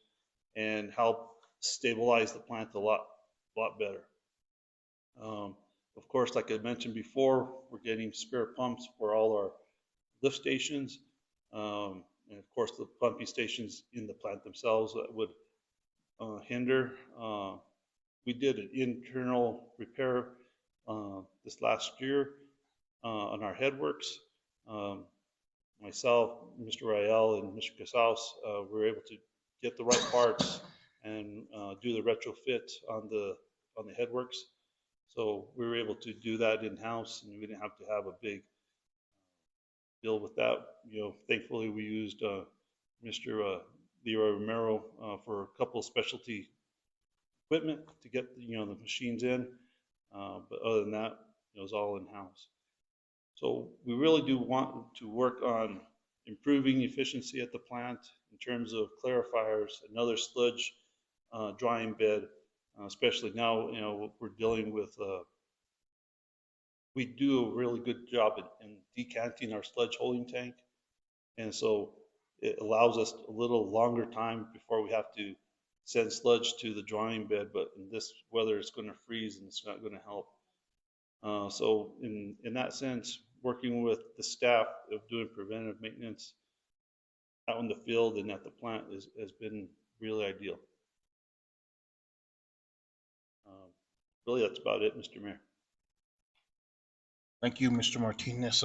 and help stabilize the plant a lot better. Of course, like I mentioned before, we're getting spare pumps for all our lift stations. And of course, the pumping stations in the plant themselves that would hinder. We did an internal repair this last year on our headworks. Myself, Mr. Rael, and Mr. Casals were able to get the right parts and do the retrofit on the headworks. So we were able to do that in-house, and we didn't have to have a big deal with that. Thankfully we used Mr. Leroy Romero for a couple of specialty equipment to get the machines in. But other than that, it was all in-house. So we really do want to work on improving efficiency at the plant in terms of clarifiers, another sludge drying bed, especially now, we're dealing with, we do a really good job in decanting our sludge holding tank. And so it allows us a little longer time before we have to send sludge to the drying bed, but in this weather, it's going to freeze and it's not going to help. So in that sense, working with the staff of doing preventive maintenance out in the field and at the plant has been really ideal. Really, that's about it, Mr. Mayor. Thank you, Mr. Martinez.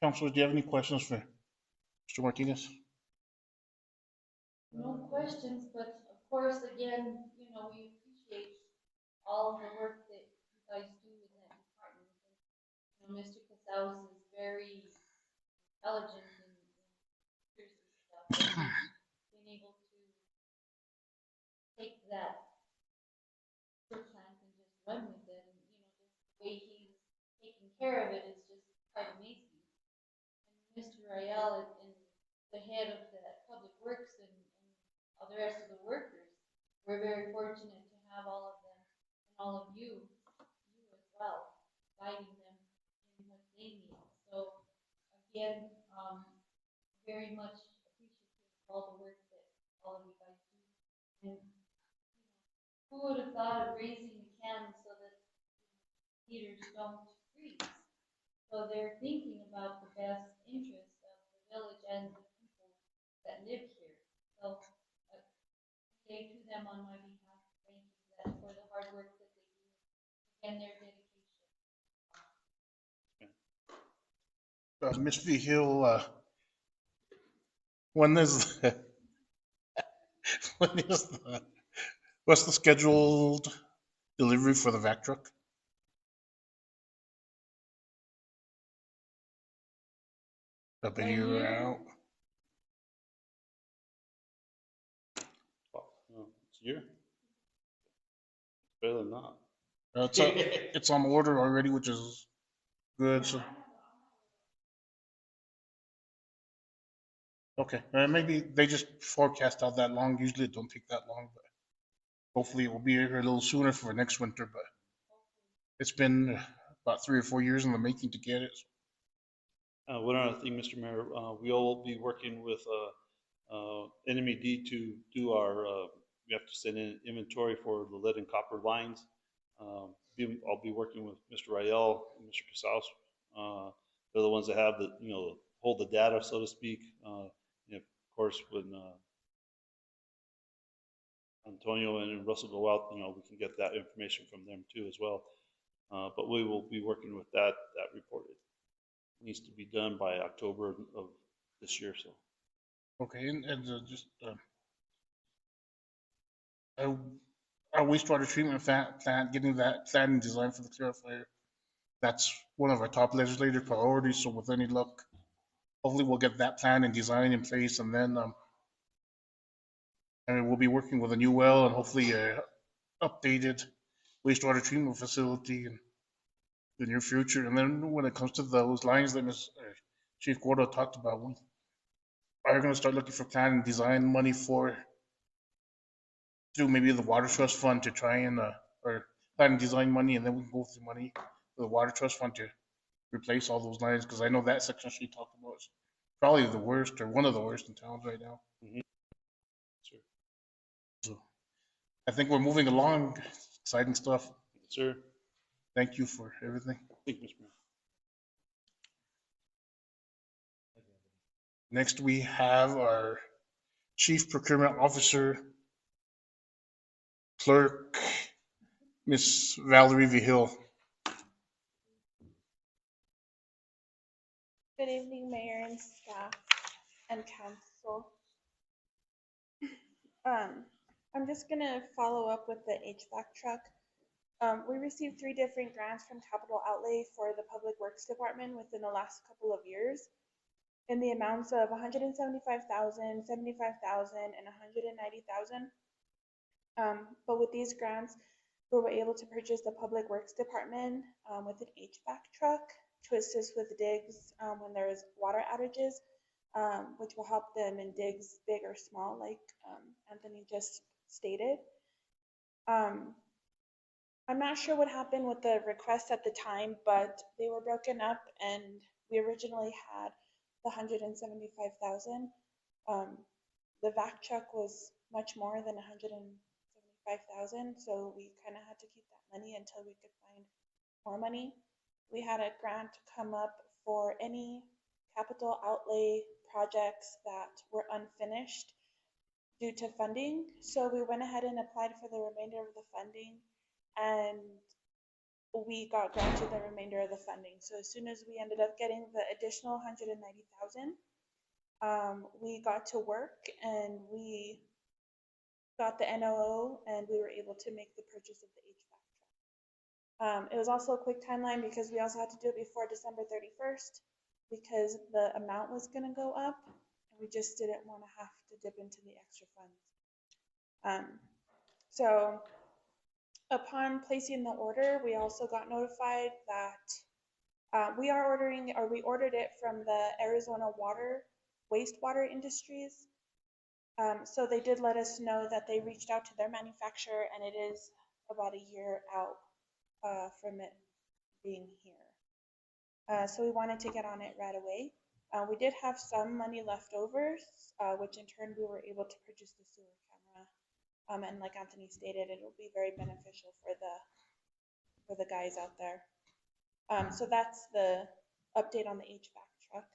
Councilor, do you have any questions for Mr. Martinez? No questions, but of course, again, we appreciate all the work that you guys do in that department. And, Mr. Casals is very intelligent in pictures and stuff. And being able to take that plant and just run with it, and just the way he's taking care of it is just quite amazing. And Mr. Rael and the head of the public works and all the rest of the workers, we're very fortunate to have all of them and all of you as well, guiding them in what they need. So again, very much appreciative of all the work that all of you guys do. And who would have thought of raising the can so that heaters don't freeze? So they're thinking about the best interest of the village and the people that live here. So say to them on my behalf, thank you for the hard work and their dedication. Miss V Hill, when is the, when is the, what's the scheduled delivery for the vac truck? Up a year out. It's a year. Better than not. It's on order already, which is good. So okay, maybe they just forecast out that long. Usually it don't take that long, but hopefully it will be here a little sooner for next winter. But it's been about 3 or 4 years in the making to get it. One other thing, Mr. Mayor, we'll be working with NMED to do our, we have to send in inventory for the lead and copper lines. I'll be working with Mr. Rael and Mr. Casals. They're the ones that have the, hold the data, so to speak. Of course, when Antonio and Russell go out, we can get that information from them too as well. But we will be working with that report. It needs to be done by October of this year. So. Okay, and just our wastewater treatment plant, getting that plan and design for the clarifier, that's one of our top legislative priorities. So with any luck, hopefully we'll get that plan and design in place, and then we'll be working with a new well and hopefully updated wastewater treatment facility in the near future. And then when it comes to those lines that Chief Gordo talked about, we are going to start looking for plan and design money through maybe the Water Trust Fund to try and, or plan and design money, and then we can go through money for the Water Trust Fund to replace all those lines, because I know that section she talked about is probably the worst or one of the worst in towns right now. Mm-hmm. Sure. So I think we're moving along. Exciting stuff. Yes, sir. Thank you for everything. Thank you, Mr. Mayor. Next, we have our Chief Procurement Officer, Clerk, Miss Valerie Vigil. Good evening, Mayor and staff and council. I'm just gonna follow up with the HVAC truck. We received 3 different grants from Capital Outlay for the Public Works Department within the last couple of years in the amounts of $175,000, $75,000, and $190,000. But with these grants, we were able to purchase the Public Works Department with an HVAC truck to assist with digs when there's water outages, which will help them in digs big or small, like Anthony just stated. I'm not sure what happened with the requests at the time, but they were broken up, and we originally had the $175,000. The vac truck was much more than $175,000, so we kind of had to keep that money until we could find more money. We had a grant come up for any capital outlay projects that were unfinished due to funding. So we went ahead and applied for the remainder of the funding, and we got granted the remainder of the funding. So as soon as we ended up getting the additional $190,000, we got to work and we got the NOO, and we were able to make the purchase of the HVAC truck. It was also a quick timeline because we also had to do it before December 31st because the amount was going to go up, and we just didn't want to have to dip into the extra funds. So upon placing the order, we also got notified that we ordered it from the Arizona wastewater industries. So they did let us know that they reached out to their manufacturer, and it is about a year out from it being here. So we wanted to get on it right away. We did have some money left over, which in turn we were able to purchase the sewer camera. And like Anthony stated, it will be very beneficial for the guys out there. So that's the update on the HVAC truck.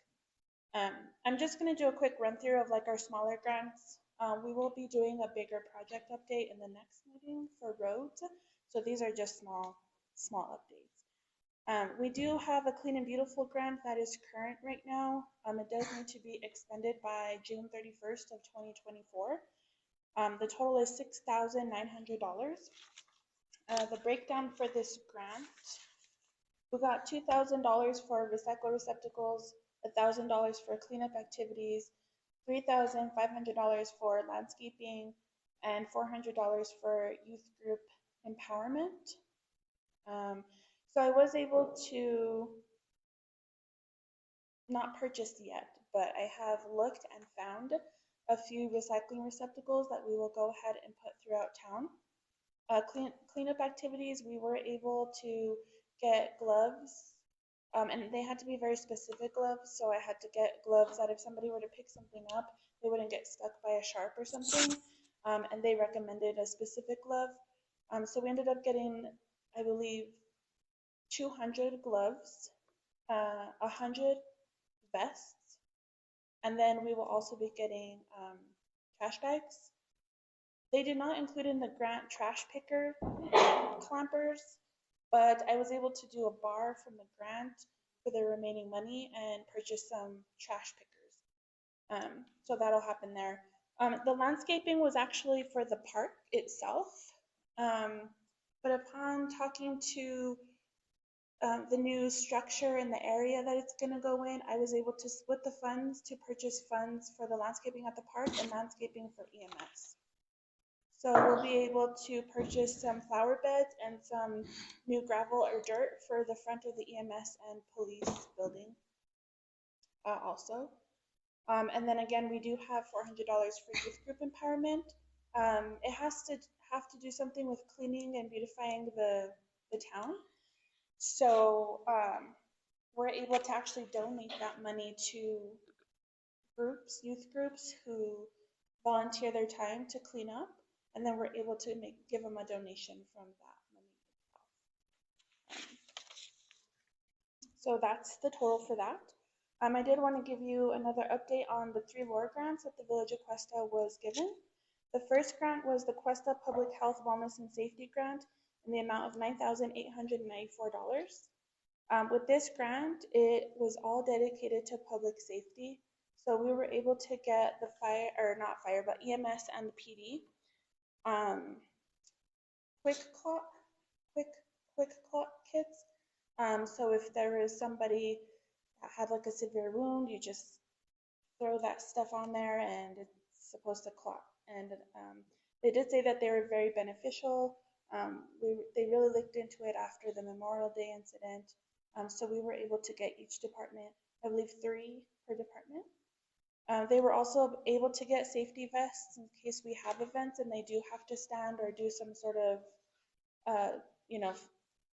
I'm just going to do a quick run through of like our smaller grants. We will be doing a bigger project update in the next meeting for roads. So these are just small small updates. We do have a Clean and Beautiful grant that is current right now. It does need to be expended by June 31st of 2024. The total is $6,900. The breakdown for this grant, we got $2,000 for recycle receptacles, $1,000 for cleanup activities, $3,500 for landscaping, and $400 for youth group empowerment. So I was able to not purchase yet, but I have looked and found a few recycling receptacles that we will go ahead and put throughout town. Cleanup activities, we were able to get gloves, and they had to be very specific gloves, so I had to get gloves that if somebody were to pick something up, they wouldn't get stuck by a sharp or something, and they recommended a specific glove. So we ended up getting, I believe, 200 gloves, 100 vests, and then we will also be getting trash bags. They did not include in the grant trash picker clampers, but I was able to do a bar from the grant for the remaining money and purchase some trash pickers. So that'll happen there. The landscaping was actually for the park itself, but upon talking to the new structure and the area that it's going to go in, I was able to split the funds to purchase funds for the landscaping at the park and landscaping for EMS. So we'll be able to purchase some flower beds and some new gravel or dirt for the front of the EMS and police building also. And then again, we do have $400 for youth group empowerment. It has to do something with cleaning and beautifying the town. So we're able to actually donate that money to groups, youth groups who volunteer their time to clean up, and then we're able to give them a donation from that money itself. So that's the total for that. I did want to give you another update on the 3 lore grants that the Village of Questa was given. The first grant was the Questa Public Health, Wellness, and Safety Grant in the amount of $9,894. With this grant, it was all dedicated to public safety. So we were able to get the EMS and the PD. Quick clot kits. So if there is somebody that had like a severe wound, you just throw that stuff on there and it's supposed to clot. And they did say that they were very beneficial. They really looked into it after the Memorial Day incident. So we were able to get each department, I believe 3 per department. They were also able to get safety vests in case we have events and they do have to stand or do some sort of,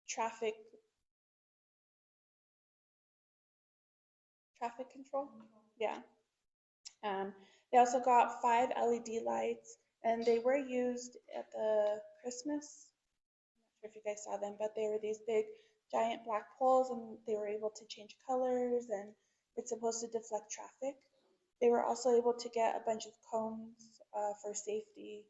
traffic control. Yeah. They also got 5 LED lights, and they were used at the Christmas. I'm not sure if you guys saw them, but they were these big, giant black poles, and they were able to change colors, and it's supposed to deflect traffic. They were also able to get a bunch of cones for safety.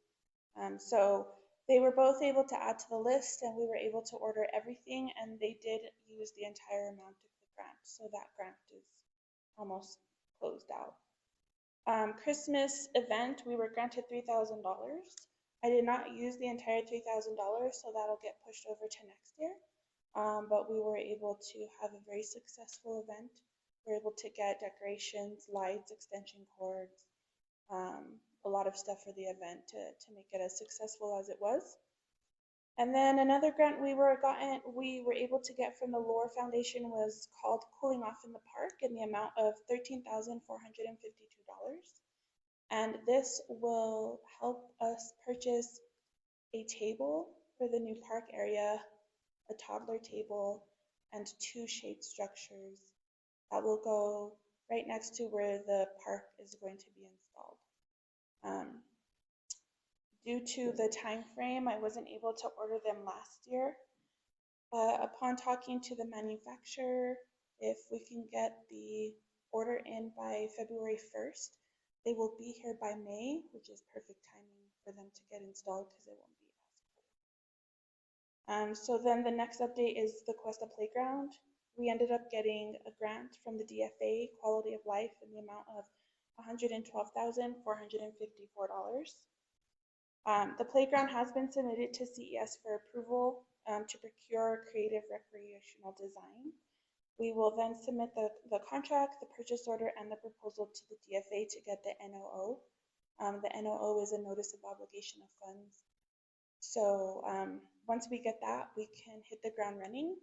So they were both able to add to the list, and we were able to order everything, and they did use the entire amount of the grant. So that grant is almost closed out. Christmas event, we were granted $3,000. I did not use the entire $3,000, so that'll get pushed over to next year. But we were able to have a very successful event. We were able to get decorations, lights, extension cords, a lot of stuff for the event to make it as successful as it was. And then another grant we were able to get from the Lore Foundation was called Cooling Off in the Park in the amount of $13,452. And this will help us purchase a table for the new park area, a toddler table, and 2 shade structures that will go right next to where the park is going to be installed. Due to the time frame, I wasn't able to order them last year. Upon talking to the manufacturer, if we can get the order in by February 1st, they will be here by May, which is perfect timing for them to get installed because it won't be So then the next update is the Questa Playground. We ended up getting a grant from the DFA, Quality of Life, in the amount of $112,454. The playground has been submitted to CES for approval to procure creative recreational design. We will then submit the contract, the purchase order, and the proposal to the DFA to get the NOO. The NOO is a notice of obligation of funds. So once we get that, we can hit the ground running.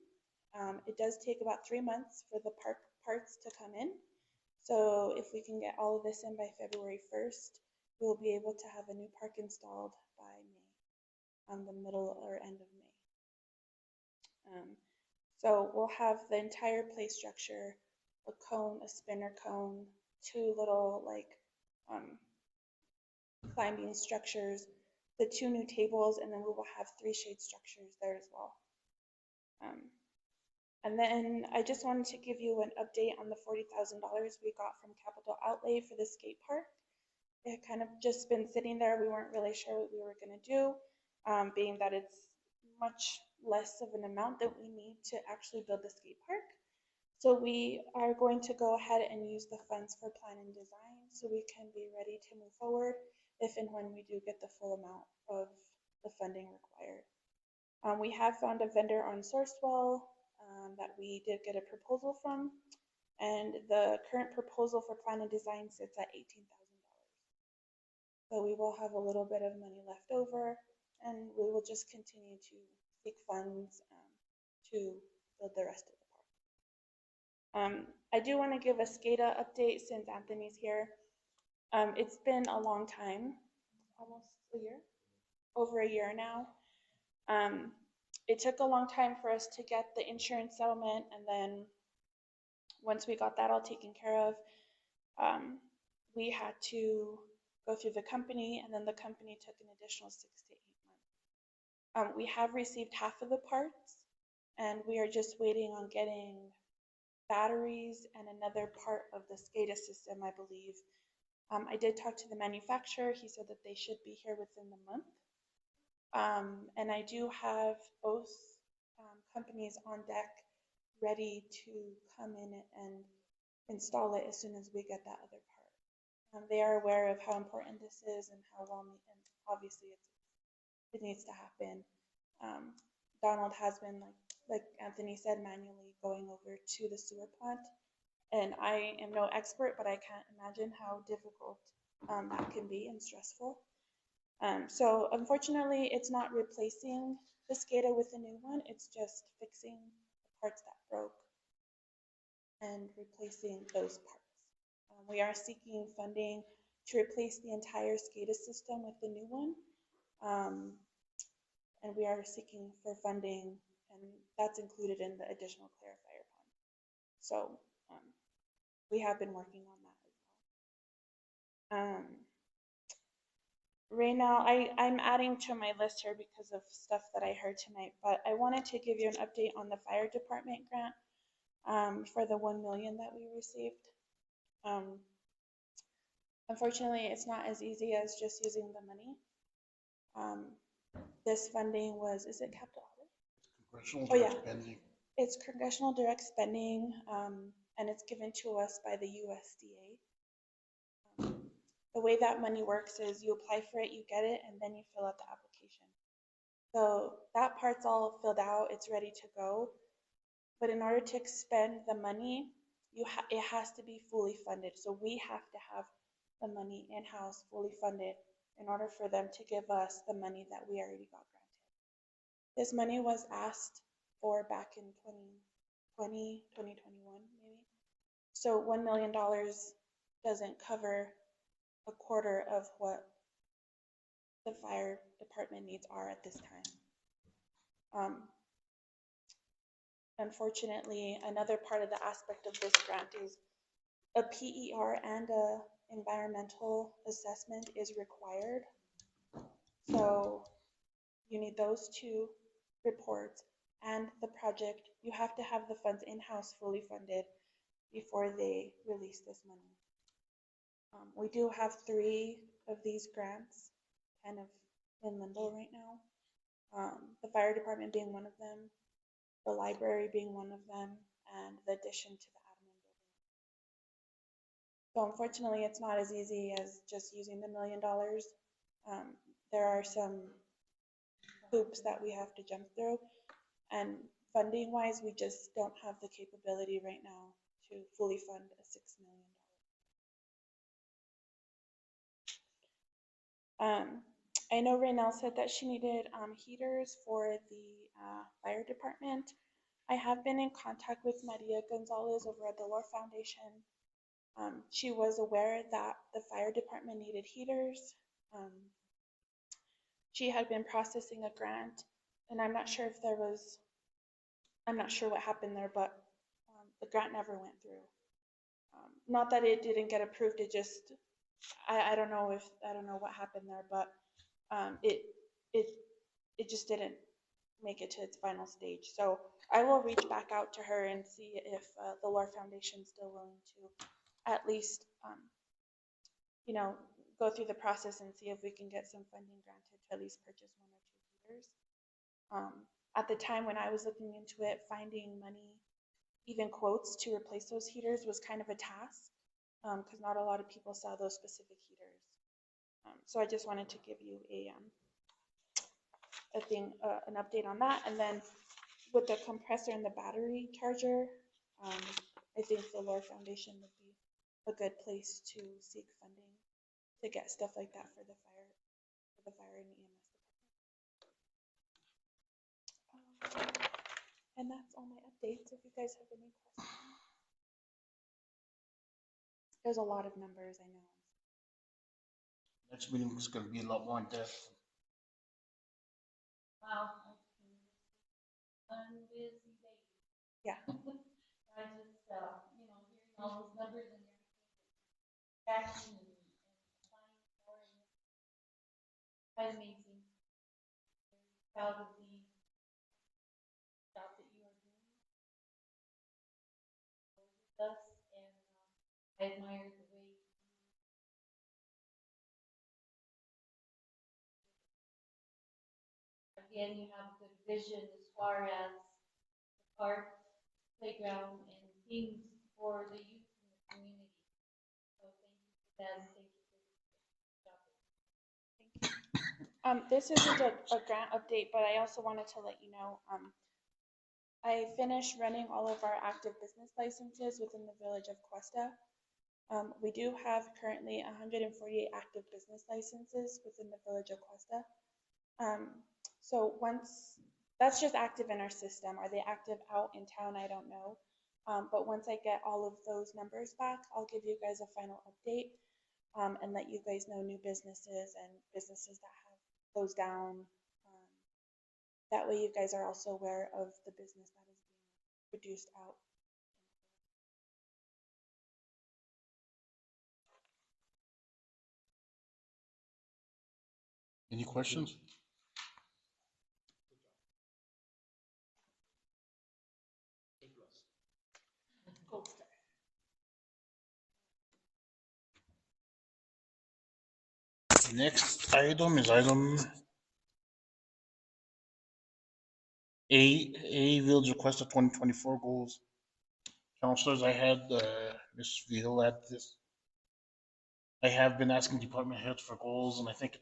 It does take about 3 months for the park parts to come in. So if we can get all of this in by February 1st, we'll be able to have a new park installed by May, the middle or end of May. So we'll have the entire play structure, a cone, a spinner cone, 2 little like climbing structures, the 2 new tables, and then we will have 3 shade structures there as well. And then I just wanted to give you an update on the $40,000 we got from Capital Outlay for the skate park. It had kind of just been sitting there. We weren't really sure what we were going to do, being that it's much less of an amount that we need to actually build the skate park. So we are going to go ahead and use the funds for plan and design so we can be ready to move forward if and when we do get the full amount of the funding required. We have found a vendor on Sourcewell that we did get a proposal from, and the current proposal for plan and design sits at $18,000. So we will have a little bit of money left over, and we will just continue to seek funds to build the rest of the park. I do want to give a SCADA update since Anthony's here. It's been a long time, almost a year, over a year now. It took a long time for us to get the insurance settlement, and then once we got that all taken care of, we had to go through the company, and then the company took an additional 6 to 8 months. We have received half of the parts, and we are just waiting on getting batteries and another part of the SCADA system, I believe. I did talk to the manufacturer. He said that they should be here within the month. And I do have both companies on deck ready to come in and install it as soon as we get that other part. They are aware of how important this is and how well, and obviously it needs to happen. Donald has been, like Anthony said, manually going over to the sewer plant. And I am no expert, but I can't imagine how difficult that can be and stressful. So unfortunately, it's not replacing the SCADA with a new one. It's just fixing the parts that broke and replacing those parts. We are seeking funding to replace the entire SCADA system with the new one. And we are seeking for funding, and that's included in the additional clarifier fund. So we have been working on that as well. Right now, I'm adding to my list here because of stuff that I heard tonight, but I wanted to give you an update on the fire department grant for the $1 million that we received. Unfortunately, it's not as easy as just using the money. This funding was, is it capital outlay? Congressional direct spending. It's congressional direct spending, and it's given to us by the USDA. The way that money works is you apply for it, you get it, and then you fill out the application. So that part's all filled out, it's ready to go. But in order to expend the money, it has to be fully funded. So we have to have the money in-house, fully funded, in order for them to give us the money that we already got granted. This money was asked for back in 2020, 2021 maybe. So $1 million doesn't cover a quarter of what the fire department needs are at this time. Unfortunately, another part of the aspect of this grant is a PER and a environmental assessment is required. So you need those 2 reports and the project. You have to have the funds in-house fully funded before they release this money. We do have 3 of these grants kind of in limbo right now. the fire department being one of them, the library being one of them, and the addition to the admin building. So unfortunately, it's not as easy as just using the $1 million. There are some hoops that we have to jump through, and funding wise, we just don't have the capability right now to fully fund a $6 million. I know Raynell said that she needed heaters for the fire department. I have been in contact with Maria Gonzalez over at the Lore Foundation. She was aware that the fire department needed heaters. She had been processing a grant, and I'm not sure what happened there, but the grant never went through. Not that it didn't get approved, it just, I don't know what happened there, but it just didn't make it to its final stage. So I will reach back out to her and see if the Lore Foundation is still willing to at least, go through the process and see if we can get some funding granted to at least purchase 1 or 2 heaters. At the time when I was looking into it, finding money, even quotes to replace those heaters was kind of a task, because not a lot of people saw those specific heaters. So I just wanted to give you an update on that. And then with the compressor and the battery charger, I think the Lore Foundation would be a good place to seek funding to get stuff like that for the fire and EMS department. And that's all my updates. If you guys have any questions. There's a lot of numbers, I know. Next meeting is going to be a lot more in depth. Wow. Unbusy day. Yeah. I just, hearing all those numbers and tracking and applying for it. Quite amazing. Very proud of the job that you are doing with us, and I admire the way again, you have good vision as far as the park, playground, and things for the youth in the community. So thank you for that, and thank you for the job. This isn't a grant update, but I also wanted to let you know, I finished running all of our active business licenses within the village of Questa. We do have currently 148 active business licenses within the village of Questa. So once, that's just active in our system. Are they active out in town? I don't know. But once I get all of those numbers back, I'll give you guys a final update and let you guys know new businesses and businesses that have closed down. That way you guys are also aware of the business that is being produced out. Any questions? Next item is item A Village Request of 2024 goals. Councilors, I had Ms. Veal at this. I have been asking department heads for goals, and I think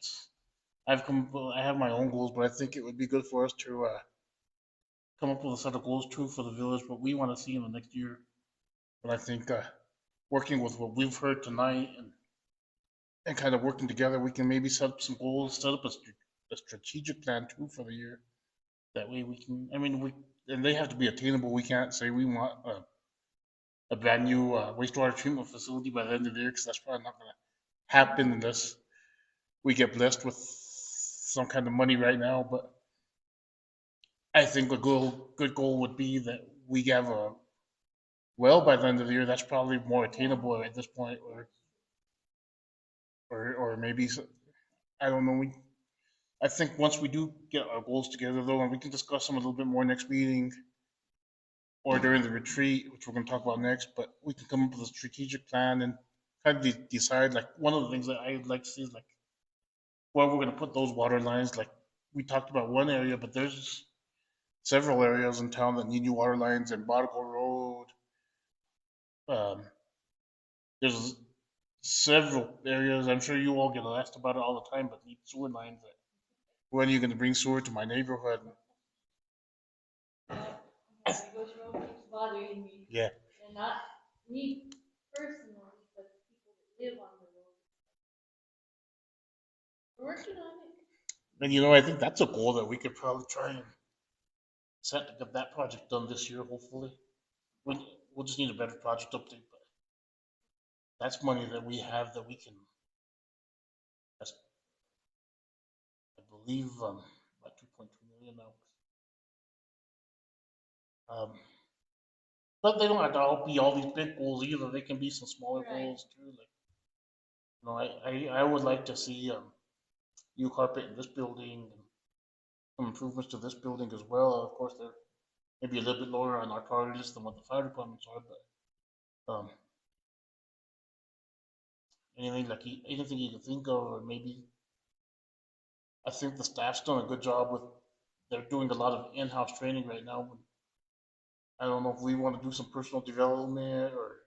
I have my own goals, but I think it would be good for us to come up with a set of goals too for the village, what we want to see in the next year. But I think working with what we've heard tonight and kind of working together, we can maybe set up some goals, set up a strategic plan too for the year. That way we can, and they have to be attainable. We can't say we want a brand new wastewater treatment facility by the end of the year, because that's probably not going to happen unless we get blessed with some kind of money right now. But I think a good goal would be that we have a well by the end of the year. That's probably more attainable at this point, or maybe, I don't know. I think once we do get our goals together, though, and we can discuss them a little bit more next meeting or during the retreat, which we're going to talk about next, but we can come up with a strategic plan and kind of decide, like, one of the things that I'd like to see is, like, where we're going to put those water lines, like, we talked about one area, but there's several areas in town that need new water lines and Barnacle Road. Um, there's several areas. I'm sure you all get asked about it all the time, but need sewer lines. When are you going to bring sewer to my neighborhood? Gallegos Road keeps bothering me, Yeah. and not me personally, but the people that live on the road. We're working on it. And I think that's a goal that we could probably try and set to get that project done this year, hopefully. We, we'll just need a better project update, but that's money that we have that we can, that's, I believe, about 2.2 million now. But they don't have to all be all these big goals either. They can be some smaller goals too. Like, I would like to see new carpet in this building and some improvements to this building as well. Of course, they're maybe a little bit lower on our priority list than what the fire departments are, but anything you can think of, or maybe I think the staff's done a good job with. They're doing a lot of in-house training right now. I don't know if we want to do some personal development or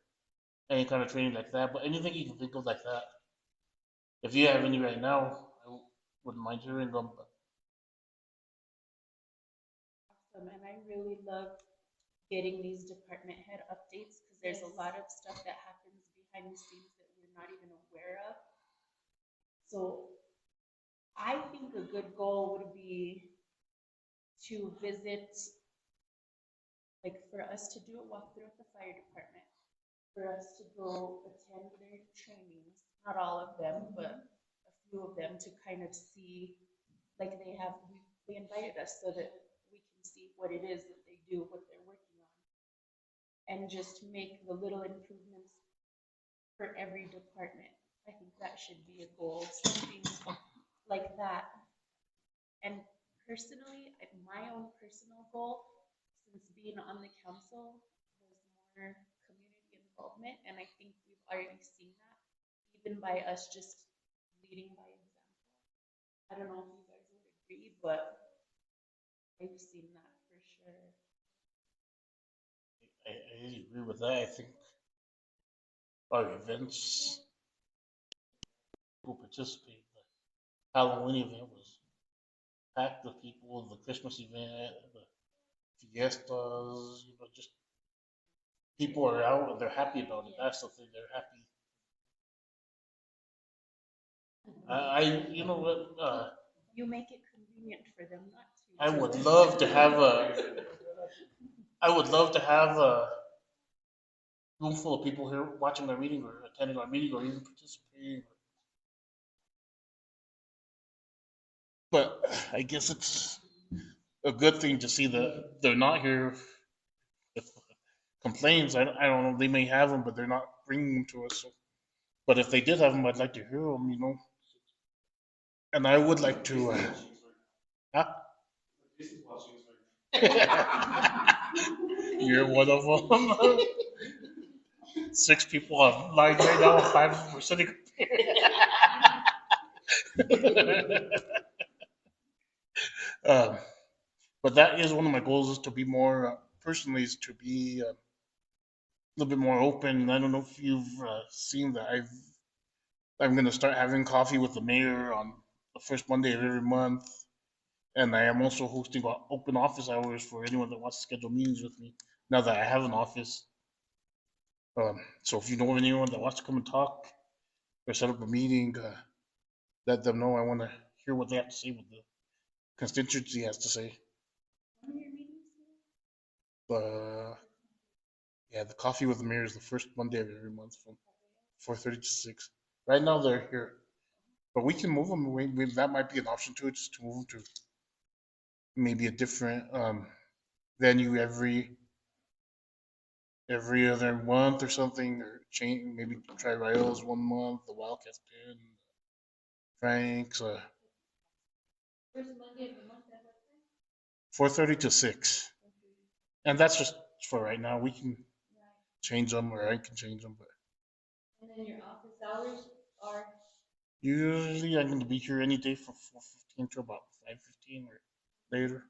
any kind of training like that, but anything you can think of like that. If you have any right now, I wouldn't mind hearing them. But Awesome, and I really love getting these department head updates because there's a lot of stuff that happens behind the scenes that we're not even aware of. So I think a good goal would be to visit, like for us to do a walkthrough at the fire department, for us to go attend their trainings, not all of them, but a few of them, to kind of see, like they invited us so that we can see what it is that they do, what they're working on, and just make the little improvements for every department. I think that should be a goal, something like that. And personally, my own personal goal, since being on the council, was more community involvement, and I think we've already seen that, even by us just leading by example. I don't know if you guys would agree, but I've seen that for sure. I agree with that. I think our events who participate, the Halloween event was packed with people. The Christmas event, the fiestas, just people are out and they're happy about it. That's the thing. They're happy. You know what? You make it convenient for them not to. I would love to have a room full of people here watching our meeting or attending our meeting or even participating. But I guess it's a good thing to see that they're not here. If complaints, I don't know, they may have them, but they're not bringing them to us. So. But if they did have them, I'd like to hear them, And I would like to. Huh? You're one of them. 6 people online right now, 5 of them are sitting but that is one of my goals is to be more, personally, is to be a little bit more open. I don't know if you've seen that I'm going to start having coffee with the mayor on the first Monday of every month. And I am also hosting open office hours for anyone that wants to schedule meetings with me now that I have an office. So if you know of anyone that wants to come and talk or set up a meeting, let them know. I want to hear what they have to say, what the constituency has to say. The coffee with the mayor is the first Monday of every month from 4:30 to 6. Right now they're here, but we can move them. That might be an option too, just to move them to maybe a different venue every other month or something, or change, maybe try Rails 1 month, the Wildcats Pen, Frank's, First Monday of the month at what time? 4:30 to 6. And that's just for right now. We can change them, or I can change them, but And then your office hours are usually I'm going to be here any day from 4:15 to about 5:15. 15 or later.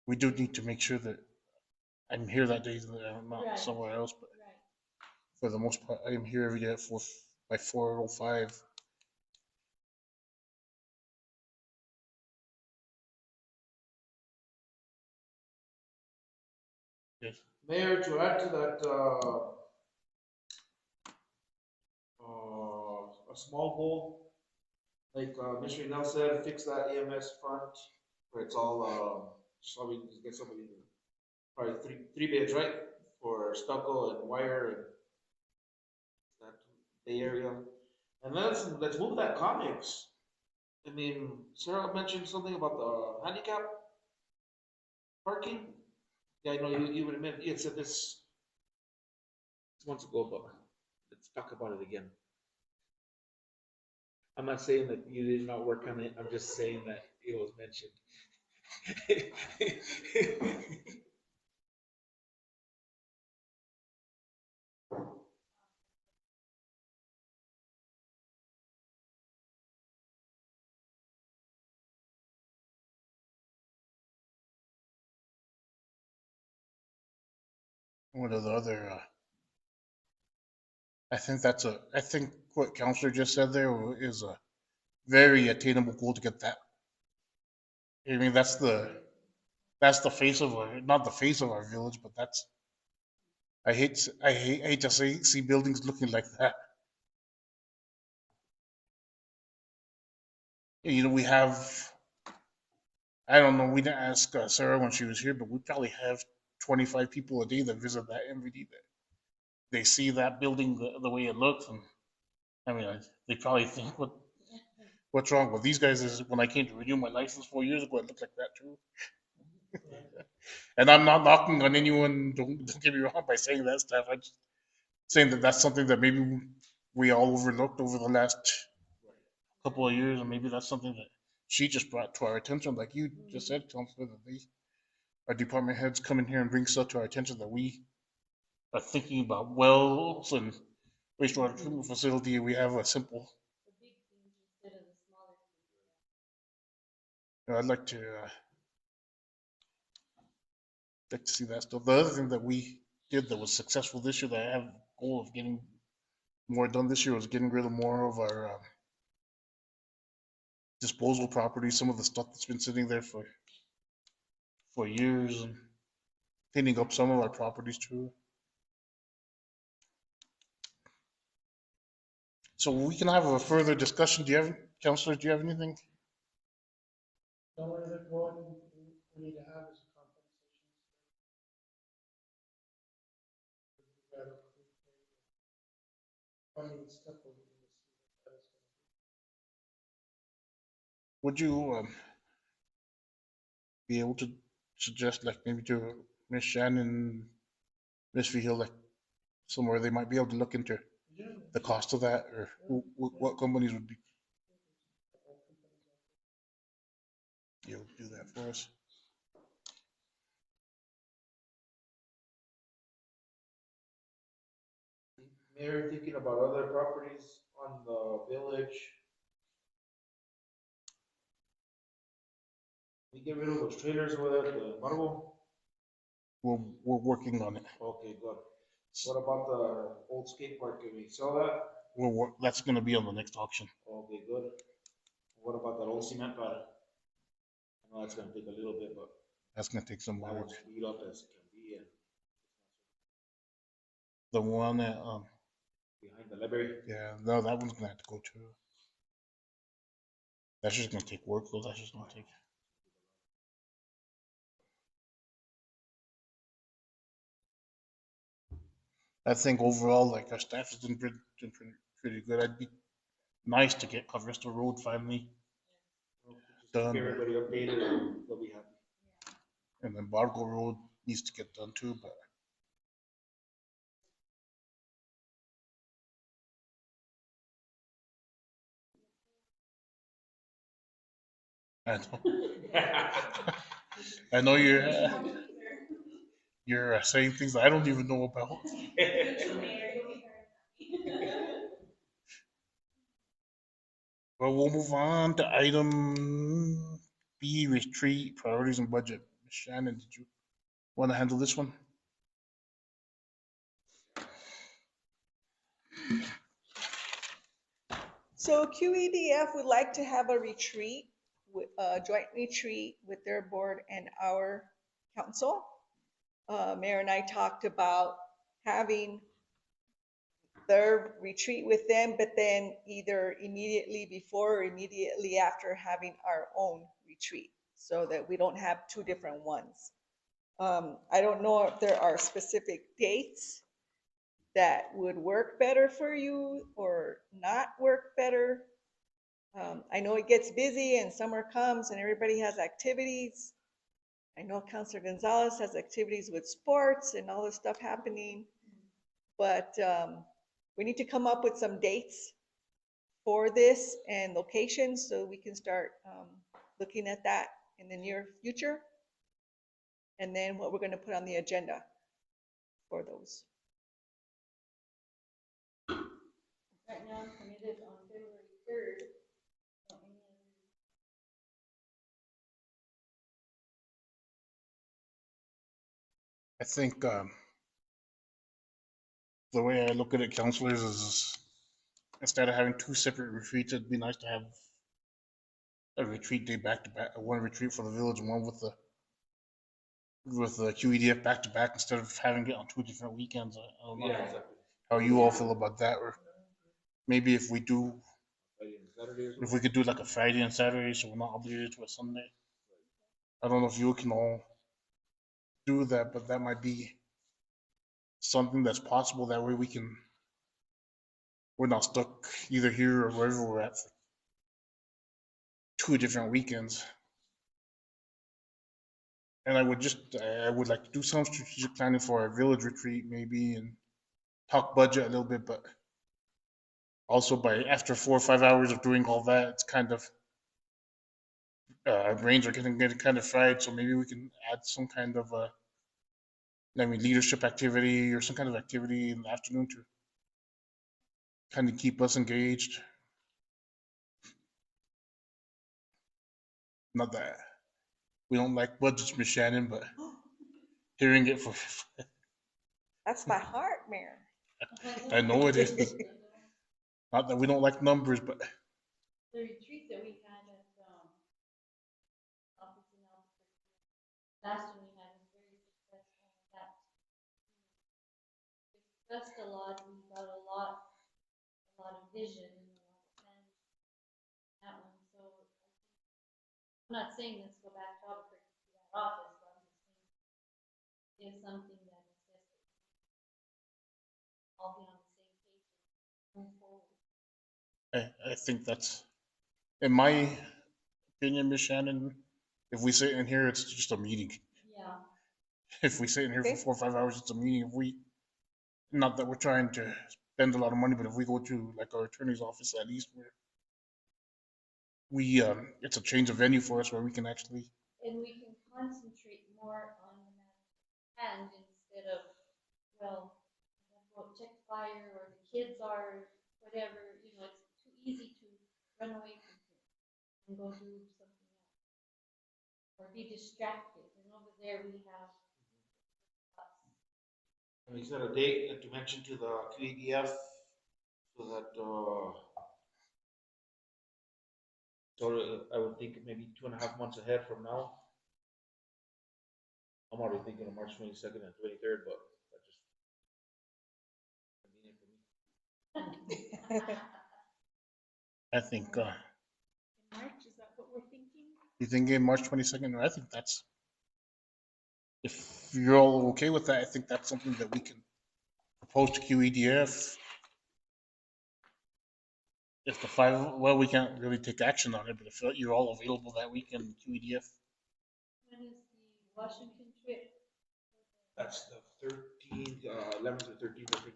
We do need to make sure that I'm here that day, that I'm not Right. somewhere else, but Right. for the most part, I am here every day at by 4:05. Yes. Mayor, to add to that, a small goal, like, Mr. Nell said, fix that EMS front, where it's all, so we can get somebody, probably three bids, right? For stucco and wire and that Bay Area. And let's move that comics. I mean, Sarah mentioned something about the handicap parking. Yeah, I know you would admit, you had said this months ago, but let's talk about it again. I'm not saying that you did not work on it, I'm just saying that it was mentioned. What are the other? I think what Councilor just said there is a very attainable goal to get that. I mean, that's the face of our, not the face of our village, but that's, hate to see buildings looking like that. You know, we have, I don't know, we didn't ask Sarah when she was here, but we probably have 25 people a day that visit that MVD. That they see that building the way it looks, and I mean, they probably think, what's wrong with these guys? Is when I came to renew my license 4 years ago, it looked like that too. And I'm not knocking on anyone. Don't get me wrong by saying that stuff. I'm just saying that that's something that maybe we all overlooked over the last couple of years, and maybe that's something that she just brought to our attention, like you just said, Counselor, that our department heads come in here and bring stuff to our attention that we are thinking about wells and wastewater treatment facility. We have a simple. The big things instead of the smaller things. I'd like to see that stuff. The other thing that we did that was successful this year, that I have a goal of getting more done this year, was getting rid of more of our disposal property, some of the stuff that's been sitting there for years, and cleaning up some of our properties too. So we can have a further discussion. Councilor, do you have anything? The only other one we need to have is a compensation. Funding stuff over there. Would you be able to suggest, like, maybe to Miss Shannon, Miss Vihil, like somewhere they might be able to look into the cost of that, or what companies would be able to do that for us? Mayor, thinking about other properties on the village. We get rid of those trailers over there at the Marble? We're working on it. Okay, good. What about the old skate park? Can we sell that? That's going to be on the next auction. Okay, good. What about that old cement pad? I know that's gonna take a little bit, but That's going to take some that work. one's beat up as it can be, and The one that, behind the library. yeah, no, that one's going to have to go too. That's just going to take work, though. That's just going to take. I think overall, like, our staff has been pretty good. I'd be nice to get Carristo Road finally done. Keep everybody updated and they'll be happy. And then Bargo Road needs to get done too, but I know, I know you're saying things that I don't even know about. Well, we'll move on to item B, retreat, priorities and budget. Ms. Shannon, did you want to handle this one? So QEDF would like to have a retreat, a joint retreat with their board and our council. Mayor and I talked about having their retreat with them, but then either immediately before or immediately after having our own retreat, so that we don't have two different ones. I don't know if there are specific dates that would work better for you or not work better. I know it gets busy and summer comes and everybody has activities. I know Councilor Gonzalez has activities with sports and all this stuff happening. But we need to come up with some dates for this and locations so we can start looking at that in the near future. And then what we're going to put on the agenda for those. Right now, I'm committed on February 3rd. I think the way I look at it, counselors, is instead of having two separate retreats, it'd be nice to have a retreat day back to back, one retreat for the village and one with the QEDF back to back instead of having it on 2 different weekends. I don't know how you all feel about that, or maybe if we could do like a Friday and Saturday, so we're not obligated to a Sunday. I don't know if you can all do that, but that might be something that's possible. That way we're not stuck either here or wherever we're at for 2 different weekends. And I would like to do some strategic planning for our village retreat maybe and talk budget a little bit, but also by after 4 or 5 hours of doing all that, it's kind of our brains are getting kind of fried. So maybe we can add some kind of leadership activity or some kind of activity in the afternoon to kind of keep us engaged. Not that we don't like budgets, Miss Shannon, but hearing it for That's my heart, Mayor. I know it is. Not that we don't like numbers, but The retreat that we had at office in last one we had was very successful. That we discussed a lot. We got a lot of vision and a lot of plans. That one, so I'm not saying let's go back to Albuquerque to that office, but I'm just saying it's something that necessitates all be on the same page and move forward. I think that's, in my opinion, Miss Shannon, if we sit in here, it's just a meeting. Yeah. If we sit in here Okay. for 4 or 5 hours, it's a meeting. If we, not that we're trying to spend a lot of money, but if we go to like our attorney's office, at least it's a change of venue for us where we can actually. And we can concentrate more on the matter at hand instead of, well, go check fire or the kids are whatever, it's too easy to run away from here and go do something else. Or be distracted, and over there we have us. And is there a date to mention to the QEDF so that, so I would think maybe 2.5 months ahead from now? I'm already thinking of March 22nd and 23rd, but that's just convenient for me. I think In March, is that what we're thinking? you thinking March 22nd? I think that's, if you're all okay with that, I think that's something that we can propose to QEDF. If the five, well, we can't really take action on it, but if you're all available that weekend, QEDF. When is the Washington trip? That's the 13th, 11th or 13th, I think.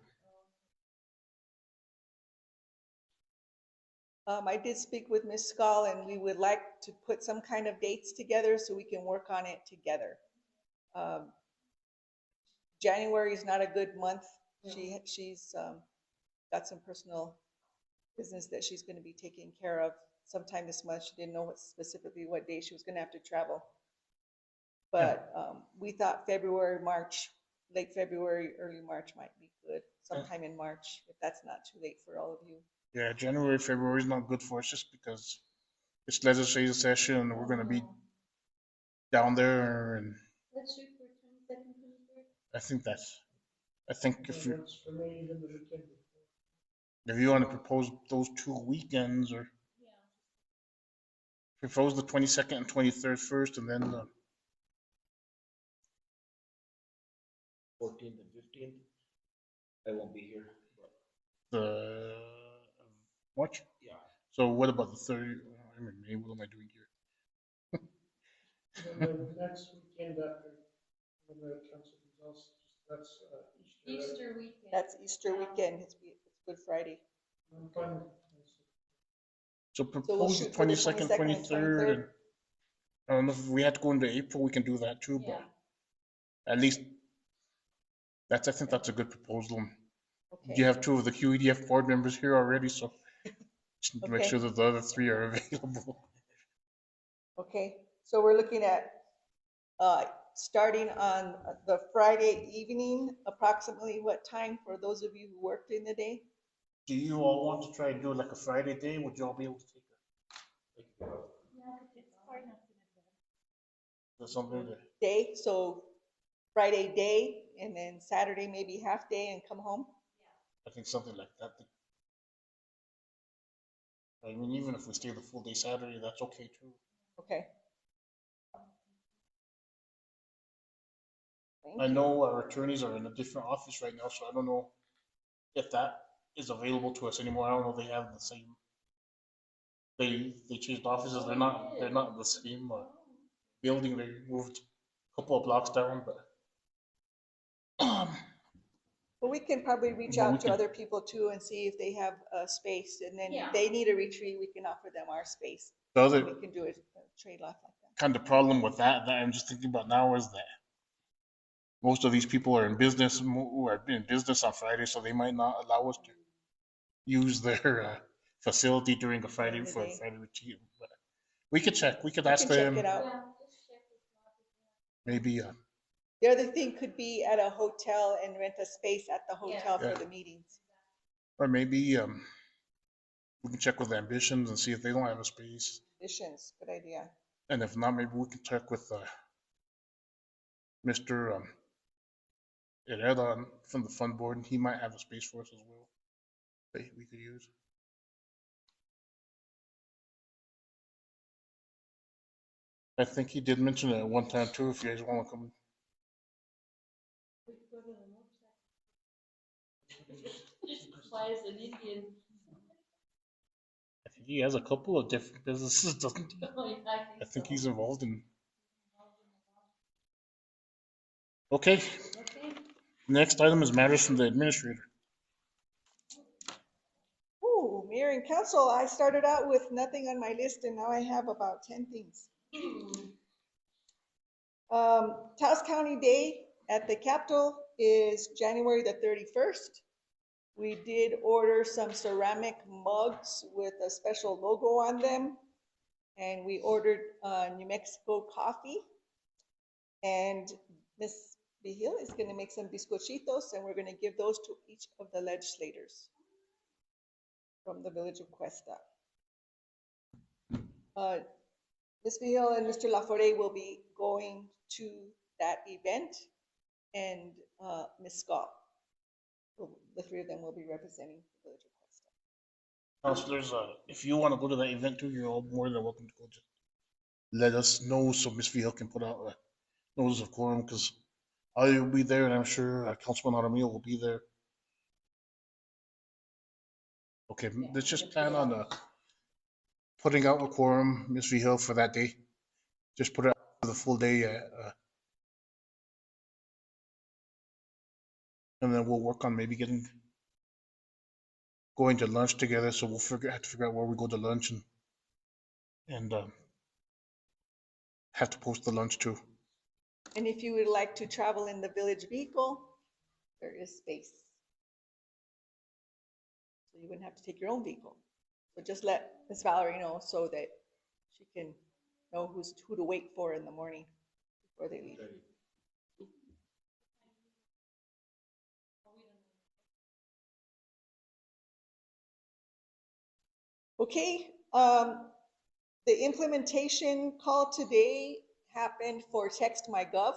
I did speak with Ms. Skull and we would like to put some kind of dates together so we can work on it together. January is not a good month. She's got some personal business that she's going to be taking care of sometime this month. She didn't know specifically what day she was gonna have to travel. But we thought February, March, late February, early March might be good, sometime in March, if that's not too late for all of you. Yeah, January, February is not good for us just because it's legislative session and we're gonna be down there, and Let's shoot for 22nd, 23rd. I think if you, For me, even the weekend before. if you wanna propose those 2 weekends, or Yeah. propose the 22nd and 23rd first, and then 14th and 15th. I won't be here, but the March. yeah. So what about the 30? I'm in May. What am I doing here? Then the next weekend after, when the council results, that's Easter. Right? Easter weekend. That's Easter weekend, it's Good Friday. I'm fine with it. So So we'll propose the shoot for the 22nd, 22nd and 23rd, and I don't know if we had to go into April, we can do that too, Yeah. but at least I think that's a good proposal. Okay. You have 2 of the QEDF board members here already, so just need to make Okay. sure that the other 3 are available. Okay, so we're looking at starting on the Friday evening, approximately what time for those of you who worked in the day? Do you all want to try and do it like a Friday day? Would you all be able to take It's far enough in advance. something that, Day, so Friday day and then Saturday maybe half day and come home? I think something like that. I mean, even if we stay the full day Saturday, that's okay too. Okay. Thank I you. know our attorneys are in a different office right now, so I don't know if that is available to us anymore. I don't know if they have the same. They changed offices. They're not in the same building. They moved a couple of blocks down, but Well, we can probably reach Well, we out to can- other people too and see if they have a space, and then Yeah. if they need a retreat, we can offer them our space. the other We can do a trade off like that. kind of problem with that I'm just thinking about now is that most of these people are in business who are in business on Friday, so they might not allow us to use their facility during a Friday During the for a day. Friday retreat. But we could check. We could We ask can check them. it out. Yeah, just check with Bob. Maybe. The other thing could be at a hotel and rent a space at the hotel Yeah. for the meetings. Or maybe we can check with Ambitions and see if they don't have a space. Missions, good idea. And if not, maybe we can check with Mr. Herrera from the fund board. He might have a space for us as well that we could use. I think he did mention it at one time too, if you guys want to come. We could go to the motorcycle. Fly as an Indian. I think he has a couple of different businesses, doesn't he? Oh, yeah, I think so. he's involved in. Okay, Okay. next item is matters from the administrator. Ooh, Mayor and Council, I started out with nothing on my list and now I have about 10 things. Taos County Day at the Capitol is January the 31st. We did order some ceramic mugs with a special logo on them. And we ordered New Mexico coffee. And Miss Vigil is going to make some bizcochitos and we're going to give those to each of the legislators from the village of Questa. Ms. Vigil and Mr. Laforet will be going to that event, and Ms. Scott. The 3 of them will be representing the village of Questa. Councilors, if you want to go to that event too, you're all more than welcome to go. Just let us know so Ms. Vigil can put out a notice of quorum, because I will be there and I'm sure Councilman Jaramillo will be there. Okay, let's just plan on putting out a quorum, Ms. Vigil, for that day. Just put it out for the full day, and then we'll work on maybe going to lunch together. So we'll have to figure out where we go to lunch and have to post the lunch too. And if you would like to travel in the village vehicle, there is space. So you wouldn't have to take your own vehicle. So just let Miss Valerie know so that she can know who to wait for in the morning before they leave. Okay, the implementation call today happened for Text My Gov.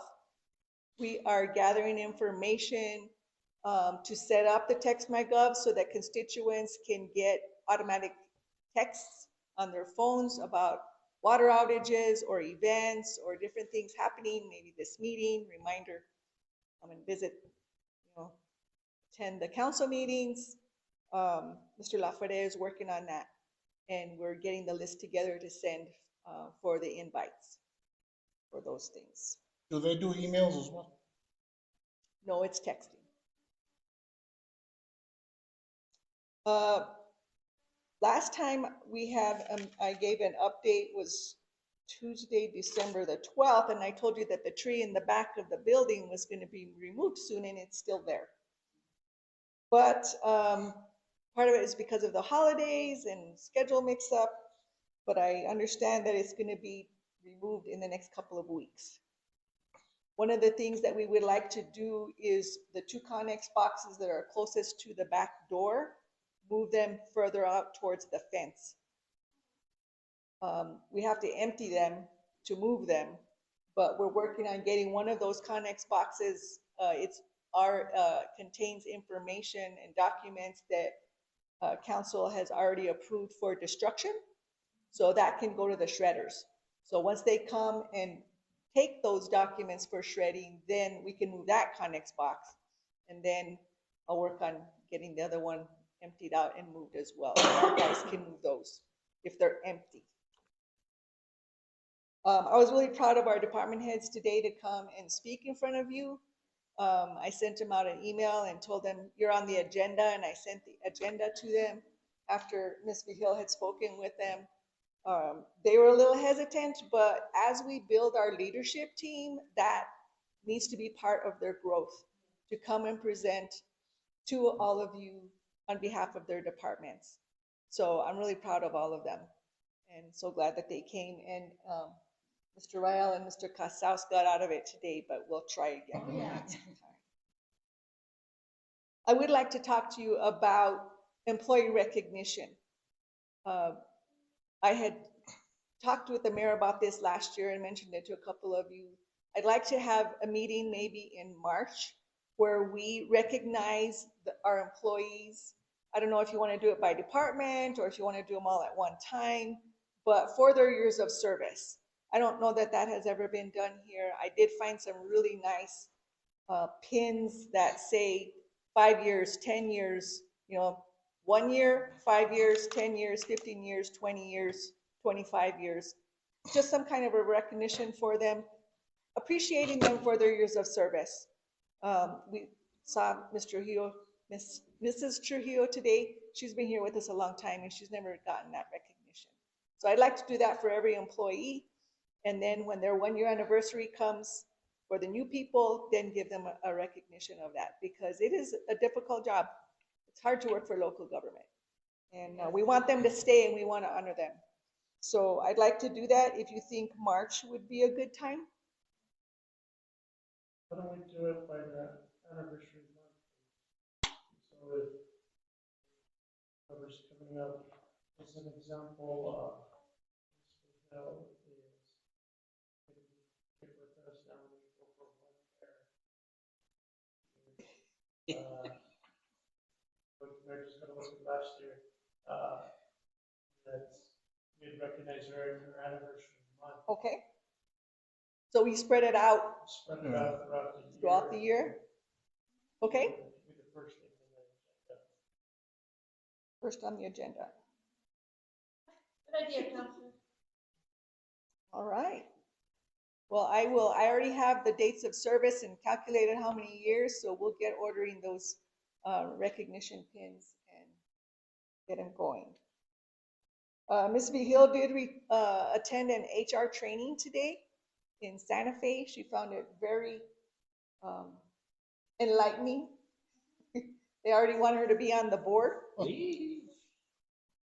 We are gathering information to set up the Text My Gov so that constituents can get automatic texts on their phones about water outages or events or different things happening, maybe this meeting, reminder, come and visit, attend the council meetings. Mr. Lafayette is working on that, and we're getting the list together to send for the invites for those things. Do they do emails as well? No, it's texting. Last time we had, I gave an update was Tuesday, December the 12th, and I told you that the tree in the back of the building was going to be removed soon, and it's still there. But part of it is because of the holidays and schedule mix-up, but I understand that it's going to be removed in the next couple of weeks. One of the things that we would like to do is the 2 Connex boxes that are closest to the back door, move them further out towards the fence. We have to empty them to move them, but we're working on getting one of those Connex boxes. Contains information and documents that council has already approved for destruction, so that can go to the shredders. So once they come and take those documents for shredding, then we can move that Connex box, and then I'll work on getting the other one emptied out and moved as well. You guys can move those if they're empty. I was really proud of our department heads today to come and speak in front of you. I sent them out an email and told them you're on the agenda, and I sent the agenda to them after Ms. Vigil had spoken with them. They were a little hesitant, but as we build our leadership team, that needs to be part of their growth, to come and present to all of you on behalf of their departments. So I'm really proud of all of them, and so glad that they came. And Mr. Rael and Mr. Casaus got out of it today, but we'll try again. I would like to talk to you about employee recognition. I had talked with the mayor about this last year and mentioned it to a couple of you. I'd like to have a meeting maybe in March where we recognize our employees. I don't know if you want to do it by department or if you want to do them all at one time, but for their years of service. I don't know that that has ever been done here. I did find some really nice pins that say 5 years, 10 years, 1 year, 5 years, 10 years, 15 years, 20 years, 25 years. Just some kind of a recognition for them, appreciating them for their years of service. We saw Mrs. Trujillo today. She's been here with us a long time and she's never gotten that recognition. So I'd like to do that for every employee. And then when their 1 year anniversary comes for the new people, then give them a recognition of that, because it is a difficult job. It's hard to work for local government. And we want them to stay and we want to honor them. So I'd like to do that if you think March would be a good time. Why don't we do it by the anniversary month? So if whoever's coming up, as an example, is going to get with us down we go for one there. We're just going to look at last year. That we'd recognize her in her anniversary month. Okay. So we spread it out. Spread it out throughout the year. Okay. Be the first thing on the agenda. First on the agenda. Good idea, Councilor. All right. Well, I already have the dates of service and calculated how many years, so we'll get ordering those recognition pins and get them going. Ms. Vigil did attend an HR training today in Santa Fe. She found it very enlightening. They already want her to be on the board.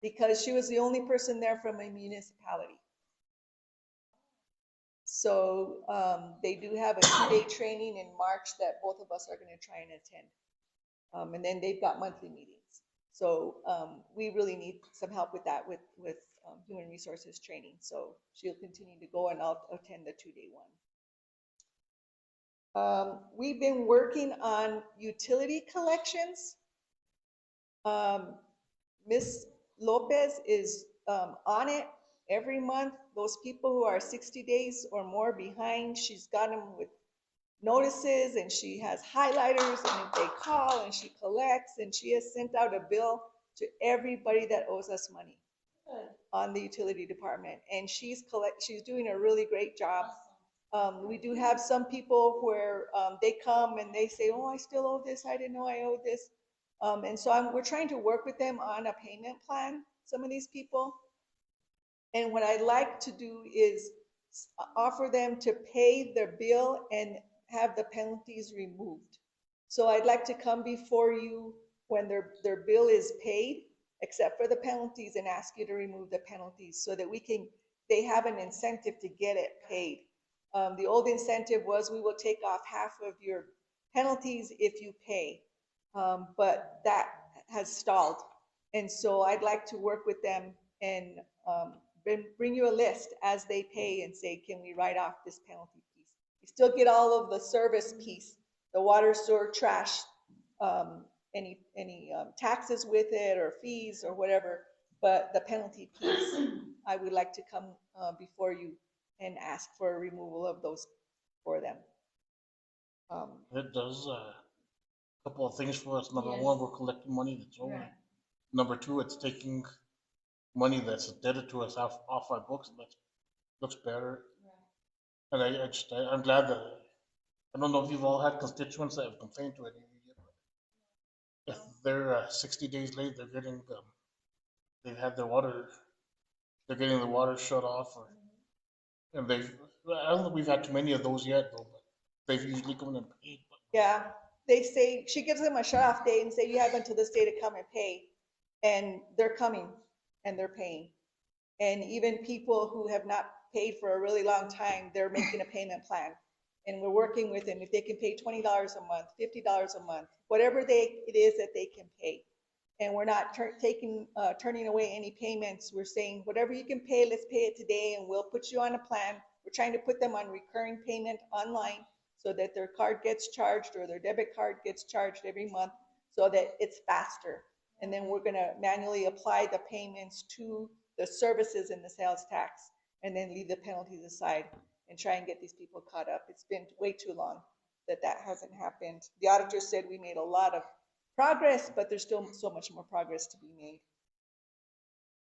because she was the only person there from a municipality. So they do have a 2-day training in March that both of us are going to try and attend. And then they've got monthly meetings. So we really need some help with that, with human resources training. So she'll continue to go and I'll attend the 2-day one. We've been working on utility collections. Miss Lopez is on it every month. Those people who are 60 days or more behind, she's got them with notices and she has highlighters, and if they call and she collects, and she has sent out a bill to everybody that owes us money on the utility department, and she's doing a really great job. We do have some people where they come and they say, oh, I still owe this, I didn't know I owed this. And so we're trying to work with them on a payment plan, some of these people. And what I'd like to do is offer them to pay their bill and have the penalties removed. So I'd like to come before you when their bill is paid, except for the penalties, and ask you to remove the penalties so that they have an incentive to get it paid. The old incentive was we will take off half of your penalties if you pay, but that has stalled. And so I'd like to work with them and bring you a list as they pay and say, can we write off this penalty piece? You still get all of the service piece, the water, sewer, trash, any taxes with it or fees or whatever, but the penalty piece, I would like to come before you and ask for a removal of those for them. It does a couple of things for us. Number one, we're collecting money that's owed. Right. Number two, it's taking money that's indebted to us off our books, and that looks better. Right. And I'm glad that, I don't know if you've all had constituents that have complained to it. If they're 60 days late, they're getting, they've had their water, they're getting the water shut off, and I don't think we've had too many of those yet, though, but they've usually come and paid. Yeah, they say, she gives them a shut-off date and say, you have until this day to come and pay. And they're coming and they're paying. And even people who have not paid for a really long time, they're making a payment plan. And we're working with them. If they can pay $20 a month, $50 a month, whatever it is that they can pay. And we're not turning away any payments. We're saying, whatever you can pay, let's pay it today, and we'll put you on a plan. We're trying to put them on recurring payment online so that their card gets charged or their debit card gets charged every month so that it's faster. And then we're gonna manually apply the payments to the services and the sales tax, and then leave the penalties aside and try and get these people caught up. It's been way too long that hasn't happened. The auditor said we made a lot of progress, but there's still so much more progress to be made.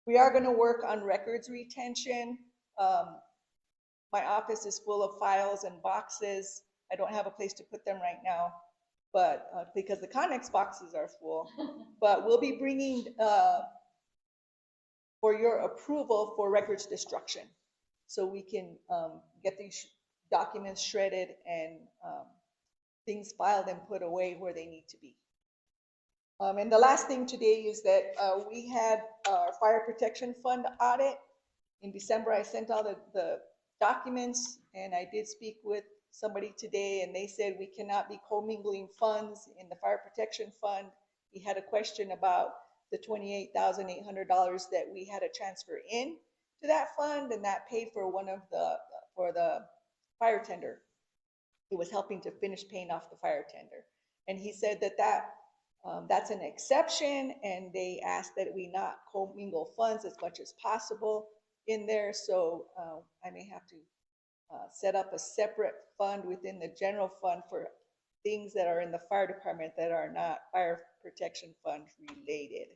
We are going to work on records retention. My office is full of files and boxes. I don't have a place to put them right now, but because the Connex boxes are full. But we'll be bringing for your approval for records destruction, so we can get these documents shredded and things filed and put away where they need to be. And the last thing today is that we had our fire protection fund audit. In December, I sent all the documents, and I did speak with somebody today, and they said we cannot be commingling funds in the fire protection fund. He had a question about the $28,800 that we had to transfer in to that fund, and that paid for for the fire tender. It was helping to finish paying off the fire tender. And he said that's an exception, and they asked that we not commingle funds as much as possible in there. So I may have to set up a separate fund within the general fund for things that are in the fire department that are not fire protection fund related.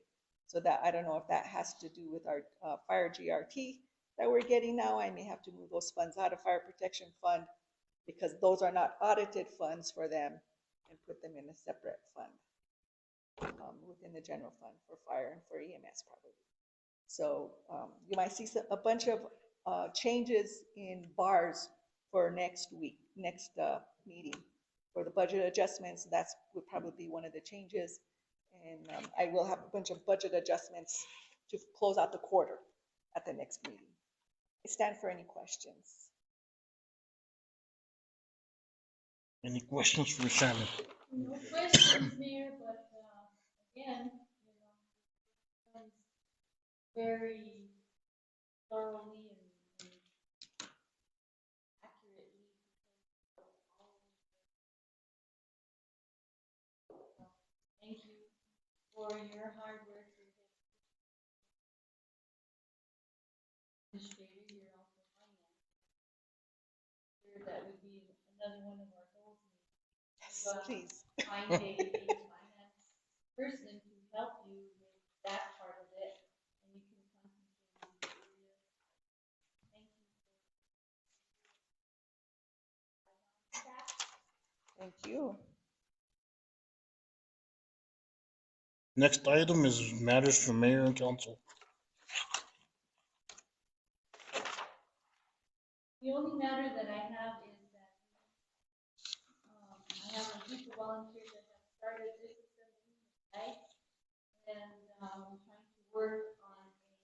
So that, I don't know if that has to do with our fire GRT that we're getting now. I may have to move those funds out of fire protection fund because those are not audited funds for them, and put them in a separate fund within the general fund for fire and for EMS probably. So you might see a bunch of changes in bars for next week, next meeting for the budget adjustments. That's would probably be one of the changes. And I will have a bunch of budget adjustments to close out the quarter at the next meeting. I stand for any questions. Any questions for Shannon? No questions, Mayor, but, again, done very thoroughly and accurately. Thank you for your hard work. Administrator, you're also finance. Sure, that would be another one of our goals. Yes, please. Find a finance person to help you with that part of it, and you can concentrate on the area. Thank you. Thank you. Next item is matters for mayor and council. The only matter that I have is that, I have a group of volunteers that have started disassembling the flag, and, I'm trying to work on a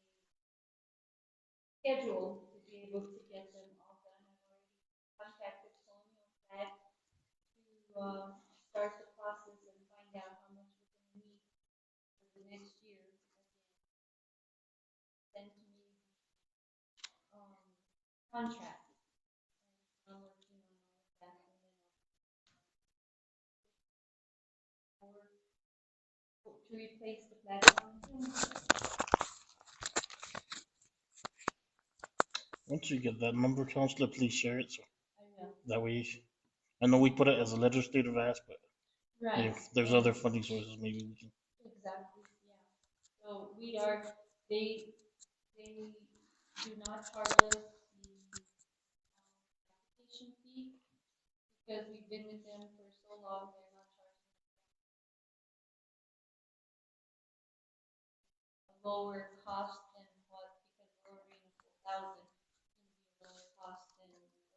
schedule to be able to get them all done. I've already contacted Colonial Flag to, start the process and find out how much we're gonna need for the next year. Send to me, contract. I'm working on all of that, and then I'll to replace the platform. Once you get that number, Councilor, please share it, so I will. that way, I know we put it as a legislative ask, but Right. if there's other funding sources, maybe we can. Exactly, yeah. So they do not charge us the application fee because we've been with them for so long, they're not charging a lower cost than what, because we're ordering a full 1,000, it's gonna be a lower cost than original.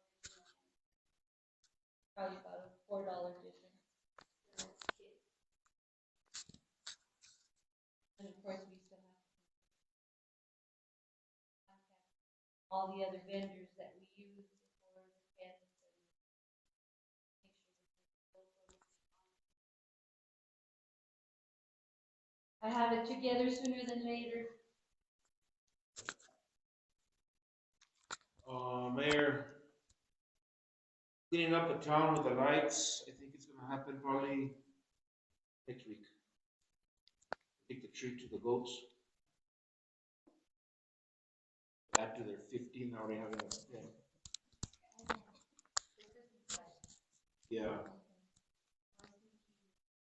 Probably about a $4 difference. And of course, we still have to contact all the other vendors that we use for the fence and make sure that I have it together sooner than later. Mayor, cleaning up the town with the lights, I think it's gonna happen probably next week. Take the tree to the goats. After they're 15, now they have a 10. Yeah.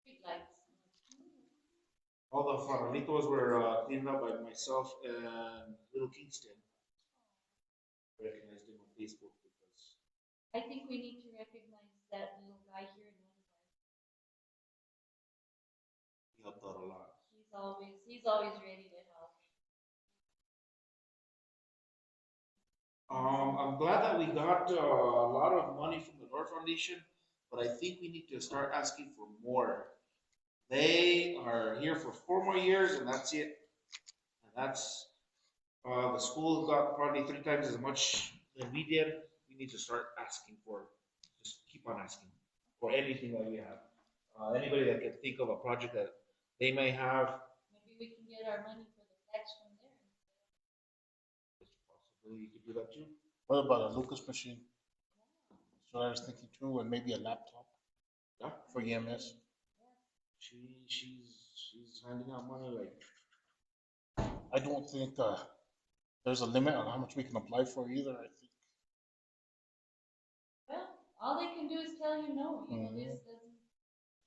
Street lights. All the farolitos were cleaned up by myself and Little Kingston. Recognized him on Facebook because I think we need to recognize that little guy here in Windsor. he helped out a lot. He's always ready to help. I'm glad that we got a lot of money from the North Foundation, but I think we need to start asking for more. They are here for 4 more years, and that's it. And that's the school got probably 3 times as much than we did. We need to start asking for, just keep on asking for anything that we have. Anybody that can think of a project that they may have. Maybe we can get our money for the flex from there. Possibly you could do that too. What about a Lucas machine? That's what I was thinking too, and maybe a laptop. Yeah. For EMS. She's handing out money like. I don't think there's a limit on how much we can apply for either. I think. Well, all they can do is tell you no. You know, this doesn't It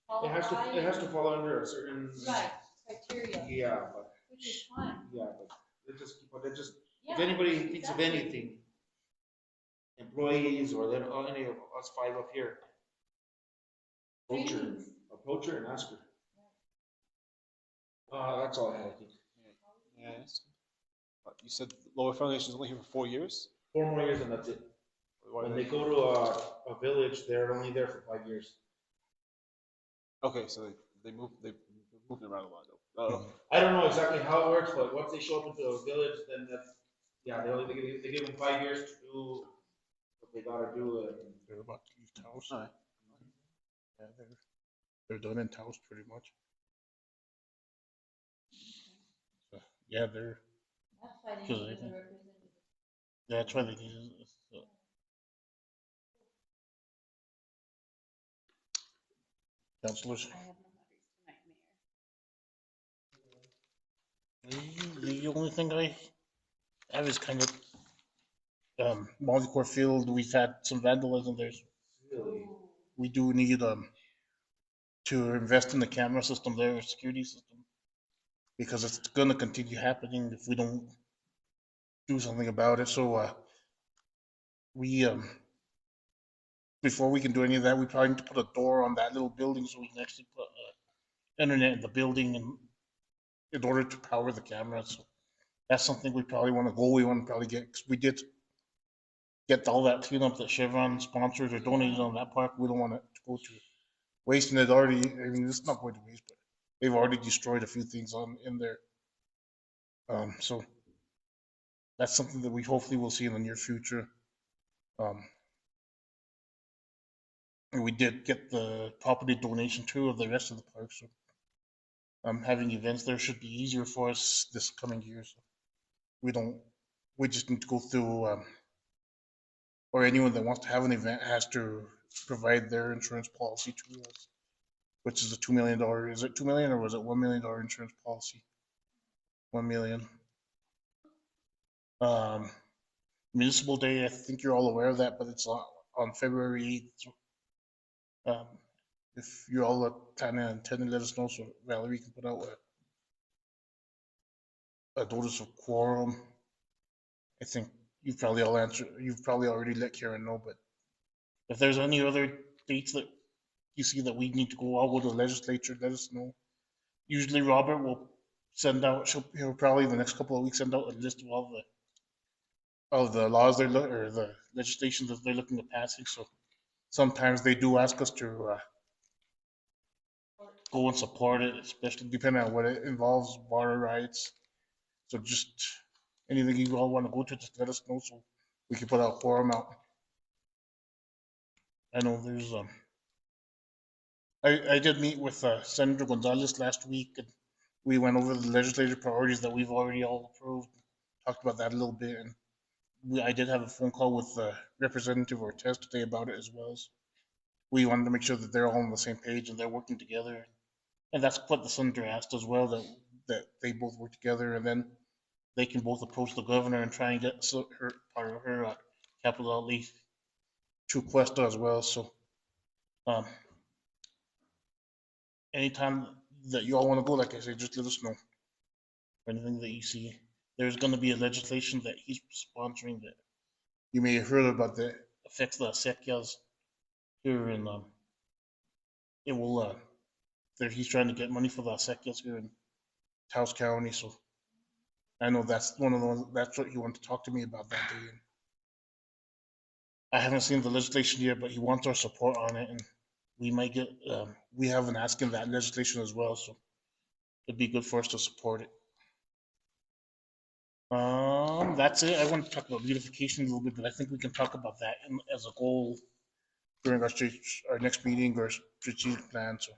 qualify. has to fall under a certain. Right, criteria. Yeah, but. Which is fine. Yeah, but they just keep on. They just. Yeah, If anybody thinks exactly. of anything, employees or then any of us 5 up here, approach her and ask her. That's all I had, I think. Yes. You said Lower Foundation is only here for 4 years? 4 more years and that's it. When they go to a village, they're only there for 5 years. Okay, so they moved around a lot though. I don't know exactly how it works, but once they show up into a village, then that's, yeah, they give them 5 years to do what they gotta do. And They're about to leave Taos. Alright. Yeah, they're done in Taos pretty much. So, yeah, they're, That's why they Because need I a think- representative. that's why they need it. So. Councilors, I have no matters tonight, Mayor. the only thing I have is kind of Multicore Field. We've had some vandalism there. really, We do need to invest in the camera system there, security system, because it's going to continue happening if we don't do something about it. So we before we can do any of that, we probably need to put a door on that little building so we can actually put internet in the building and in order to power the cameras. So that's something we probably want to go. We want to probably get, because we did get all that cleanup that Chevron sponsored or donated on that park. We don't want it to go to waste, and it already, I mean, it's not going to waste, but they've already destroyed a few things in there. So that's something that we hopefully will see in the near future. And we did get the property donation too of the rest of the park, so having events there should be easier for us this coming year. So we just need to go through, or anyone that wants to have an event has to provide their insurance policy to us, which is a $2 million. Is it $2 million or was it $1 million insurance policy? 1 million. Municipal Day, I think you're all aware of that, but it's on February 8th. If you all kind of intend to let us know, so Valerie can put out a notice of quorum. I think you've probably already let Karen know, but if there's any other dates that you see that we need to go out with the legislature, let us know. Usually Robert will send out, he'll probably in the next couple of weeks send out a list of all the laws or the legislation that they're looking at passing. So sometimes they do ask us to go and support it, especially depending on what it involves, water rights. So just anything you all want to go to, just let us know so we can put our quorum out. I know there's I did meet with Senator Gonzalez last week, and we went over the legislative priorities that we've already all approved. Talked about that a little bit, and I did have a phone call with Representative Ortega today about it as well. So we wanted to make sure that they're all on the same page and they're working together, and that's what the senator asked as well, that they both work together, and then they can both approach the governor and try and get her part of her capital outlay to Questa as well. So anytime that you all want to go, like I say, just let us know. Anything that you see. There's going to be a legislation that he's sponsoring that you may have heard about that affects the acequias here in, it will, he's trying to get money for the acequias here in Taos County. So I know that's one of the ones, that's what he wanted to talk to me about that day. And I haven't seen the legislation yet, but he wants our support on it, and we might get, we have an ask in that legislation as well, so it'd be good for us to support it. That's it. I want to talk about beautification a little bit, but I think we can talk about that as a goal during our next meeting or strategic plan. So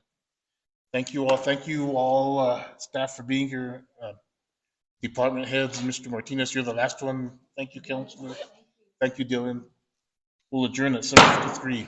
thank you all. Thank you all, staff, for being here. Department heads, Mr. Martinez, you're the last one. Thank you, Councilor. Thank you, Dylan. We'll adjourn at 7:53.